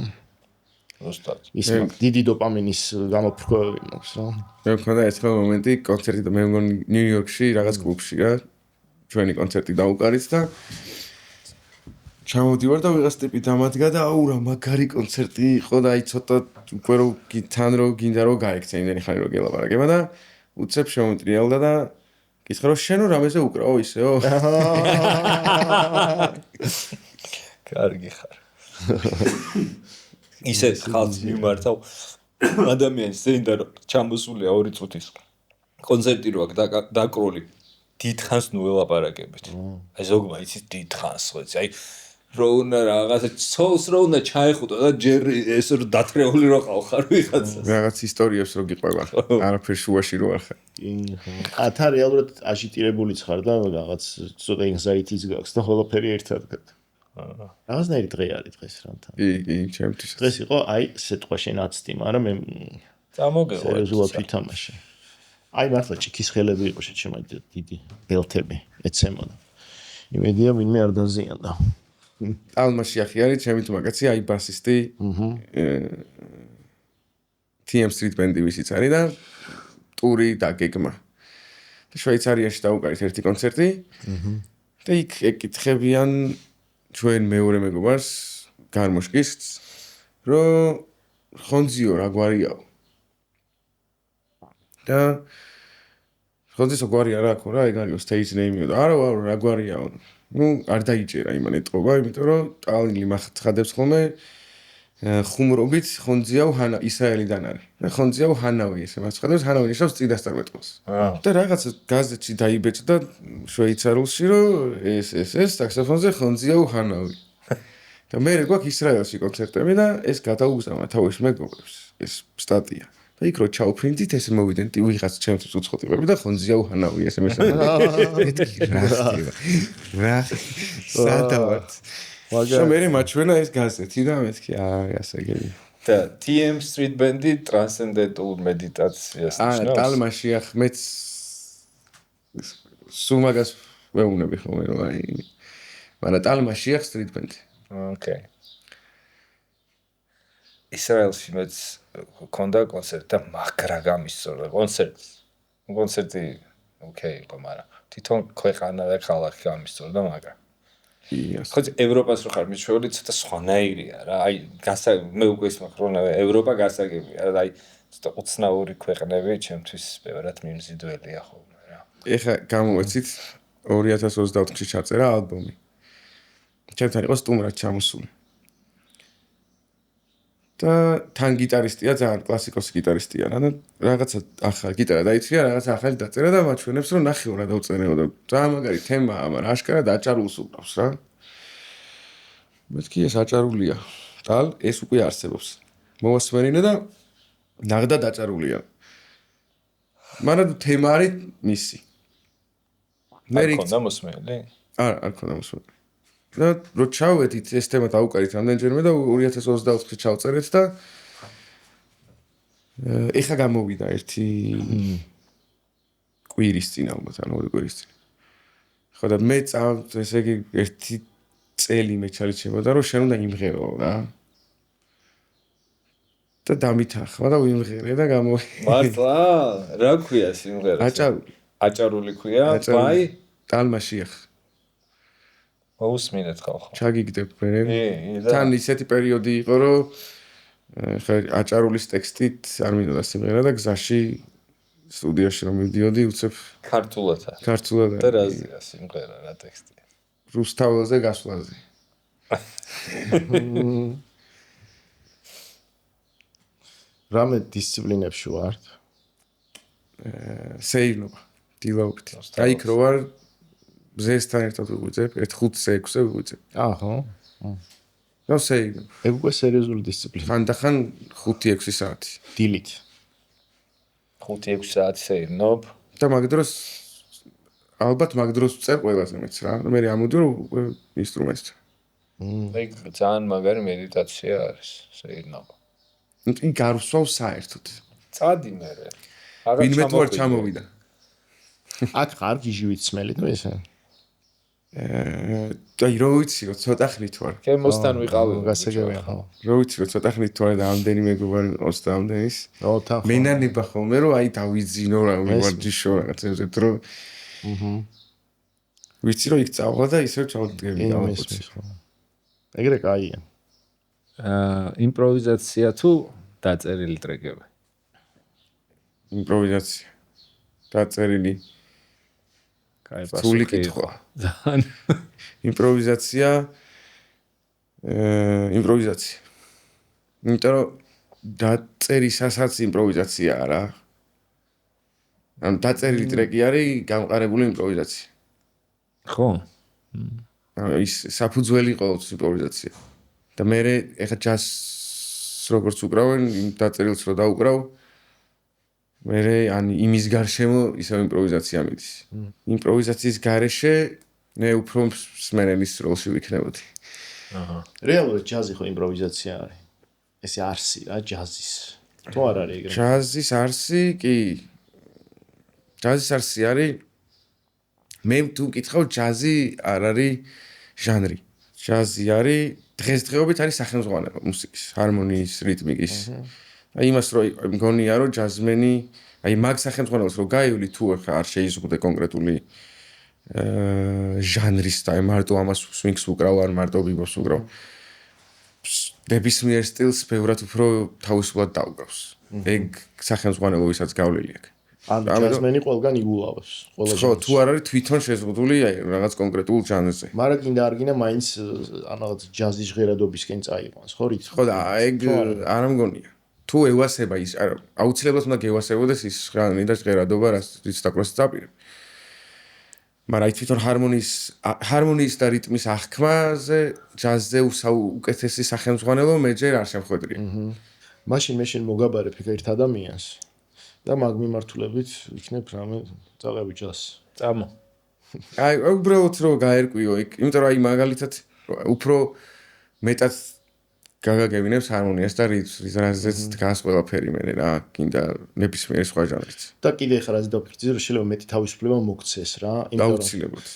ზუსტად ის დიდი დოპამინის გამოფრქვევები მაქვს რა მე მქონდა ერთხელ მომენტი კონცერტი და მე მგონი ნიუ-იორკში რაღაც კლუბში რა ჩვენი კონცერტი დაუკარით და ჩამოვდივარ და ვიღაც ტიპი დამადგა და აუ რა მაგარი კონცერტი იყო და აი ცოტა უკვე რომ თან რო გინდა რომ გაიქცე იმდენი ხანი რო გელაპარაკება და უცებ შემოტრიალდა და კითხა რომ შენო რამეზე უკრავო ისეო კარგი ხარ ისე ხალხს მიმართავ ადამიანს ზეინდა რომ ჩამოსულია 2 წუთის კონცერტი რო აქვს დაკრული დიდხანს ნუ ველაპარაკებით აი ზოგმა იცით დიდხანს ხო იცი აი რო უნდა რაღაცა ცოლს რო უნდა ჩაეხუტო და ჯერ ეს რო დათრეული რო ყავხარ ვიღაცა რაღაც ისტორიებს რო გიყვება არაფერ შუაში რო არ ხარ თა რეალურად აჟიტირებულიც ხარ და რაღაც ცოტა anxiety-ს გაქვს და ყველაფერი ერთად გაქვს რაღაცნაირი დღე არის დღეს რა თან კი ჩემთვის დღეს იყო აი სიტყვა შენ აცდი მაგრამ მე წამოგეღო სერიოზულად ვითამაშე აი მართლა ჭიქის ხელები იყო შეჩემა დიდი ბელთები ეცემოდა იმედია ვინმე არ დაზიანდა ალმაში ახი არის ჩემი თუ მაგაცი აი ბასისტი TM Street Band-ი ვისიც არის და ტური დაგეგმა და შვეიცარიაში დაუკარით ერთი კონცერტი და იქ ეკითხებიან ჩვენ მეორე მეგობარს გარმოშკის რომ ხონძიო რა გვარიაო და ხონძიო გვარი არა ხო რა ეგ არის stage name-იო და არა რა გვარიაო ну არ დაიჭერა იმან ეტყობა იმიტომ რომ ტალინი მახცხადებს ხოლმე ხუმრობით ხონძიაო ჰანა ისრაელიდან არის და ხონძიაო ჰანავი ესე მახცხადებს ჰანავი ნიშნავს წინასწარმეტყველს და რაღაცა გაზეთში დაიბეჭდა შვეიცარულში რომ ეს საქსოფონზე ხონძიაო ჰანავი და მე გვაქვს ისრაელში კონცერტები და ეს გადაუგზავნა თავის მეგობრებს ეს სტატია და იქ რო ჩაუფრინდით ეს მოვიდენ ვიღაც ჩემთვის უცხოთებები და ხონძიაო ჰანავი ესე რა სადავართ მაგრამ მე მაჩვენა ეს გაზეთი და მეთქი აი ასე გელი და TM Street Band-ი ტრანსცენდენტულ მედიტაციას ნიშნავს ტალმაში ახ მეც სულ მაგას ვეუბნები ხოლმე რომ აი მაგრამ ტალმა შეახ street band. ოკეი. ისრაელში მეც ქონდა კონცერტი და მაგრა გამისწორდა კონცერტი ოკეი იყო, მაგრამ თვითონ ქვეყანა და ქალაქი გამისწორდა მაგრა. ხო, ევროპას რო ხარ მიშვეული ცოტა სხვანაირია რა. აი, მე უკვე ის მაქვს, რომ ევროპა გასაგებია რა. აი, ცოტა უცნაური ქვეყნები ჩემთვის ბევრად მიმზიდველია ხოლმე რა. ეხა გამოვეცით 2024-ში ჩაწერა ალბომი. ჩემთან იყო სტუმრად ჩამოსული. და თან გიტარისტია, ძალიან კლასიკოსი გიტარისტია რა და რაღაცა ახალი გიტარა დაიწვია, რაღაცა ახალი დაწერა და მაჩვენებს რომ ნახეო რა დავწერეო და ძალიან მაგარი თემაა, მაგრამ აშკარად აჭარულს უკრავს რა. მეთქი ეს აჭარულია. ტალ ეს უკვე არსებობს. მოვასმენინე და ნახდა დაჭარულია. მაგრამ თემა არის მისი. მე რიქონდა მოსმენელი? არ ქონდა მოსმენელი. და რო ჩავედით ეს თემა დაუკარით რამდენჯერმე და 2024-ში ჩავწერეთ და ეხა გამოვიდა ერთი კვირის წინ ალბათ ან ორი კვირის წინ. ხო და მე ესე იგი ერთი წელი მე ჩარიჩებოდა რომ შენ უნდა იმღერო რა. და დამითახვა და ვიმღერე და გამოვიდა. მართლა? რა ქვია სიმღერა? აჭარული ქვია? ვაი? ტალმა შეახ. მოусმინეთ ხალხო. ჩაგიგდებ მე. თან ისეთი პერიოდი იყო რომ ხა აჭარულის ტექსტით არ მინდოდა სიმღერა და გზაში სტუდიაში რომ მივდიოდი უცებ ქართულად. და რაზეა სიმღერა რა ტექსტია? რუსთაველზე გასვლაზე. რამე დისციპლინებში ვართ? სეირნობა, დილაობით. აი იქ რო ვარ ზესთან ერთად ვიღვიძებ, 5-6-ზე ვიღვიძებ. აჰა. ნუ სეირნობა. ეგ უკვე სერიოზული დისციპლინა. ხანდახან 5-6 საათი. დილით. 5-6 საათი სეირნობ. და მაგ დროს ალბათ მაგ დროს წერ ყველაზე მეც რა. მე ამოდიო ინსტრუმენტს. ეგ ძალიან მაგარი მედიტაცია არის, სეირნობა. იქ არ ვსვავ საერთოდ. წადი მე. ვინმე თუ არ ჩამოვიდა. აქ ხარ გიჟივით სმელი თუ ესე? და რო ვიცი რომ ცოტა ხნით ვარ. კემოსთან ვიყავი. გასაგებია ხო. რო ვიცი რომ ცოტა ხნით ვარ და ამდენი მეგობარი მყავს და ამდენის. ოთა ხო. მენანება ხოლმე რომ აი დავიძინო რა ვიგვარჯიშო რაღაცებზე დრო. ვიცი რომ იქ წავალ და ისევ ჩავდგები გავაკეთე. ეგრე კაია. იმპროვიზაცია თუ დაწერილი ტრეკები? იმპროვიზაცია. დაწერილი. კაი სული კითხვა. იმპროვიზაცია. იმიტომ რომ დაწერისასაც იმპროვიზაციაა რა. ან დაწერილი ტრეკი არის გამყარებული იმპროვიზაცია. ხო. ის საფუძველი ყოველთვის იმპროვიზაცია. და მე ეხა ჯაზს როგორც უკრავენ, იმ დაწერილს რო დაუკრავ, მე ან იმის გარშემო ისევ იმპროვიზაცია მიდის. იმპროვიზაციის გარეშე მე უფრო მსმენელის როლში ვიქნებოდი. აჰა. რეალურად ჯაზი ხო იმპროვიზაცია არის. ესე არსი რა ჯაზის. თუ არ არის ეგრე. ჯაზის არსი კი ჯაზის არსი არის მე თუ მკითხავ ჯაზი არ არის ჟანრი. ჯაზი არის დღესდღეობით არის სახელმძღვანელო მუსიკის, ჰარმონიის, რიტმიკის. აი იმას რო მგონია რომ ჯაზმენი, აი მაგ სახელმძღვანელოს რო გაივლი თუ არ შეიზღუდე კონკრეტული ჟანრის და მარტო ამას სვინგს უკრავ არ მარტო ბიბოპს უკრავ. ნებისმიერ სტილს ბევრად უფრო თავისუფლად დაუკრავს. ეგ სახელმძღვანელო ვისაც გავლილი აქვს. ან ჯაზმენი ყველგან იგულავს. ხო, თუ არ არის თვითონ შეზღუდული აი რაღაც კონკრეტულ ჟანრზე. მაგრამ კიდე არ გინდა მაინც რაღაც ჯაზის ჟღერადობისკენ წაიყვანს, ხო რით? ხო და ეგ არ მგონია. თუ ევასება ის აუცილებლად უნდა გევასებოდეს ის ჟანრი და ჟღერადობა რაც დაკვრას წაპირებ. მაგრამ აი თვითონ ჰარმონიის და რიტმის აღქმაზე ჯაზზე უკეთესი სახელმძღვანელო მე ჯერ არ შემხვედრია. მაშინ მე შენ მოგაბარებ ერთ ადამიანს და მაგ მიმართულებით იქნებ რამე წავევი ჯაზს. წამო. აი უბრალოდ რომ გაერკვიო იქ, იმიტომ რომ აი მაგალითად უფრო მეტად გაგაგებინებს ჰარმონიას და რიტმს, რაზეც დგას ყველაფერი მე რა, კიდე ნებისმიერი სხვა ჟანრიც. და კიდე ხარ ასე დავფიქრდი, რომ შეიძლება მეტი თავისუფლება მოგცეს რა, აუცილებლად.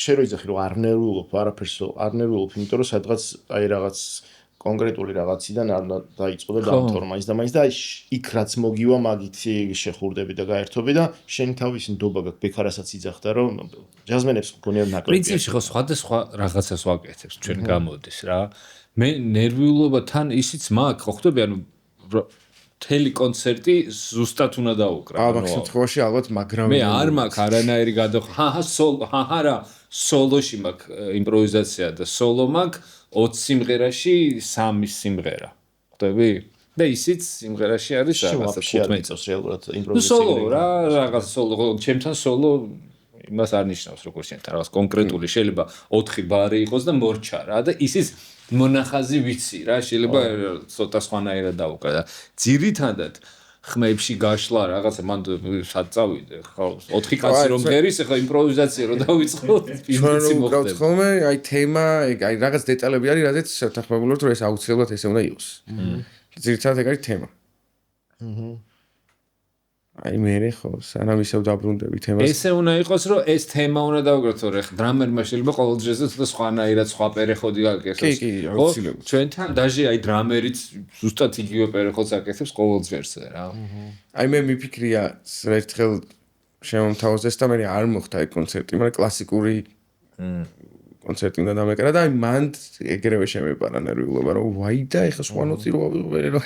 შენ რო იძახი რომ არ ნერვიულობ, არაფერს არ ნერვიულობ, იმიტომ რომ სადღაც აი რაღაც კონკრეტული რაღაციდან არ დაიწყო და დამთავრდა მაინც და მაინც და იქ რაც მოგივა მაგით შეხურდები და გაერთობი და შენი თავისი ნდობა გაქვს ბექარასაც იძახდა რომ ჯაზმენებს მგონია ნაკლები. პრინციპში ხო სხვადასხვა რაღაცას ვაკეთებს ჩვენ გამოდის რა. მე ნერვიულობა თან ისიც მაქვს, ხო ხვდები, ანუ მთელი კონცერტი ზუსტად უნდა დაუკრა. მაგ შემთხვევაში ალბათ მაგრამ მე არ მაქვს არანაირი რა, სოლოში მაქვს იმპროვიზაცია და სოლო მაქვს 20 სიმღერაში 3 სიმღერა. ხვდები? და ისიც სიმღერაში არის რაღაცა 15 წელს რეალურად ნუ იმპროვიზაცია. სოლო რა, რაღაც სოლო, ჩემთან სოლო იმას არ ნიშნავს როგორც შენთან რაღაც კონკრეტული შეიძლება 4 ბარი იყოს და მორჩა რა და ისიც მონახაზი ვიცი რა შეიძლება ცოტა სხვანაირად დაუკრა და ძირითადად ხმებში გაშლა რაღაცა მან სად წავიდე ხო 4 კაცი რომ გერის ახლა იმპროვიზაცია რო დავიწყოთ ფიზიცი მოხდება ხოლმე აი თემა აი რაღაც დეტალები არის რადგან შეთანხმებულად რომ ეს აუცილებლად ესე უნდა იყოს ძირითადად ეგ არის თემა აი მე ხო სანამ ისევ დაბრუნდები თემას ესე უნდა იყოს რომ ეს თემა უნდა დავგროთ რომ ხ დრამერმა შეიძლება ყოველ ჯერზე ცოტა სხვანაირად სხვა პერეხოდი გაკეთოს კი აუცილებლად ჩვენთან დაჟე აი დრამერიც ზუსტად იგივე პერეხოდს აკეთებს ყოველ ჯერზე რა აი მე მიფიქრია ერთხელ შემომთავაზეს და მე არ მოხდა ეგ კონცერტი მაგრამ კლასიკური კონცერტი უნდა დამეკრა და აი მან ეგრევე შემეპარა ნერვიულობა რომ ვაი და ეხა სხვა ნოტი რო ავიღე რომ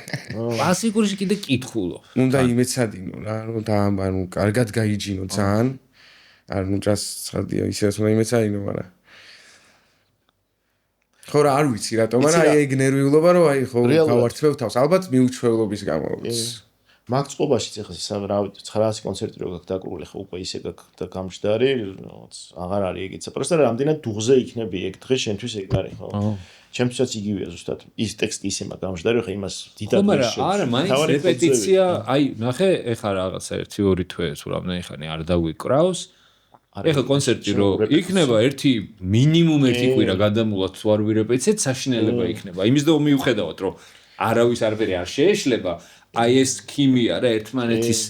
კლასიკურში კიდე კითხულო უნდა იმეცადინო რა რომ და ანუ კარგად გაიჯინო ძალიან ანუ ჯას ცხადია ისეც უნდა იმეცადინო მაგრამ ხო რა არ ვიცი რატომ მაგრამ აი ეგ ნერვიულობა რომ აი ხო გავართმევ თავს ალბათ მიუჩვეულობის გამო მაგ წყობაშიც ეხლა რა ვიცი 900 კონცერტი რო გაქვს დაკრული ხო უკვე ისე გაქვს და გამჯდარი რაღაც აღარ არის ეგეც პროსტა რამდენად დუღზე იქნები ეგ დღე შენთვის ეგ არის ხო ჩემთვისაც იგივეა ზუსტად ის ტექსტი ისე მაგ გამჯდარი ხო იმას დიდად ვერ შევ არა მაინც რეპეტიცია აი ნახე ეხლა რაღაცა 1-2 თვე თუ რამდენი ხანი არ დავიკრავს ეხლა კონცერტი რო იქნება ერთი მინიმუმ ერთი კვირა გადამულათ თუ არ ვირეპეტიციეთ საშინელება იქნება იმის და მიუხედავად რომ არავის არაფერი არ შეეშლება აი ეს ქიმია რა ერთმანეთის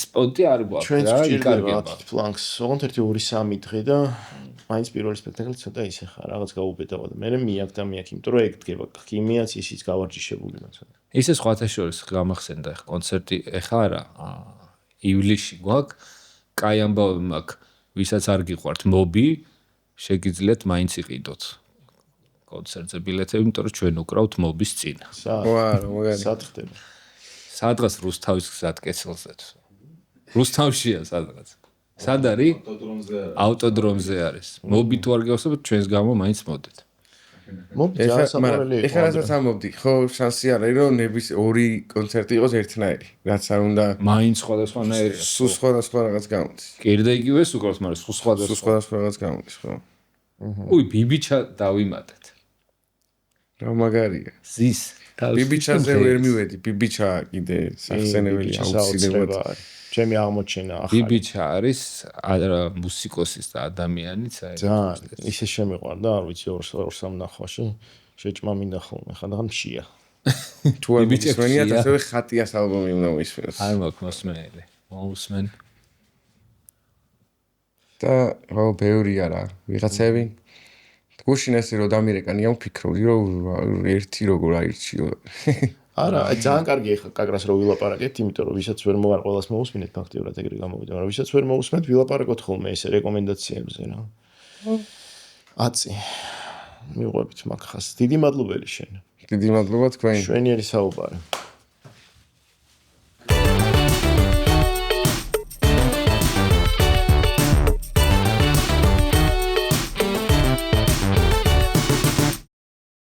სპონტი არ გვაქვს რა იკარგება ფლანკს ოღონდ 1-2-3 დღე და მაინც პირველი სპექტაკლი ცოტა ისე ხარ რაღაც გაუბედავა და მე მიაქ და მიაქ იმიტომ რომ ეგ დგება ქიმიაც ისიც გავარჯიშებული მაცა ისე სხვათა შორის გამახსენდა ხა კონცერტი ეხა არა ივლისში გვაქვს კაი ამბავი მაქვს ვისაც არ გიყვართ მობი შეგიძლიათ მაინც იყიდოთ კონცერტზე ბილეთები, იმიტომ რომ ჩვენ უკრავთ მობის წინ. ვაა, მაგარი. სად ხდება? სადღაც რუსთავის გზატკეცილზე. რუსთავშია სადღაც. სად არის? ავტოდრომზე არის. მობი თუ არ გახსოვთ, ჩვენს გამო მაინც მოდეთ. მობი დასაყრელი. ეხლა რასაც ამბობდი, ხო, შანსი არ არის რომ ნების ორი კონცერტი იყოს ერთნაირი. რაც არ უნდა მაინც სხვადასხვანაირია. სულ სხვადასხვა რაღაც გამოდის. კიდე იგივეს უკრავს, მაგრამ სულ სხვადასხვა რაღაც გამოდის, ხო? უი, ბიბიჩა დავიმატეთ. რა მაგარია. ზის. ბიბიჩაზე ვერ მივედი, ბიბიჩა კიდე სახსენებელი აუცილებლად. ჩემი აღმოჩენა ახალი. ბიბიჩა არის მუსიკოსის და ადამიანიც აი. ძალიან ისე შემიყვარდა, არ ვიცი 2-3 ნახვაში შეჭმა მინდა ხოლმე, ხანდახან მშია. თუ არ მისმენიათ, ასევე ხატიას ალბომი უნდა მოისმენოს. არ მაქვს მოსმენელი. მოусმენ. და რა ბევრია რა, ვიღაცები გუშინ ესე რომ დამირეკანია ვფიქრობდი რომ ერთი როგორ აირჩიო. არა, ძალიან კარგი ახლა კაკრას რო ვილაპარაკეთ, იმიტომ რომ ვისაც ვერ მოარ ყოველას მოусმინეთ ფაქტიურად ეგრე გამოვიდა, მაგრამ ვისაც ვერ მოусმენთ ვილაპარაკოთ ხოლმე ესე რეკომენდაციებზე რა. აცი. მიყვებით მაგ ხას. დიდი მადლობელი შენ. დიდი მადლობა თქვენ. შვენიერი საუბარი.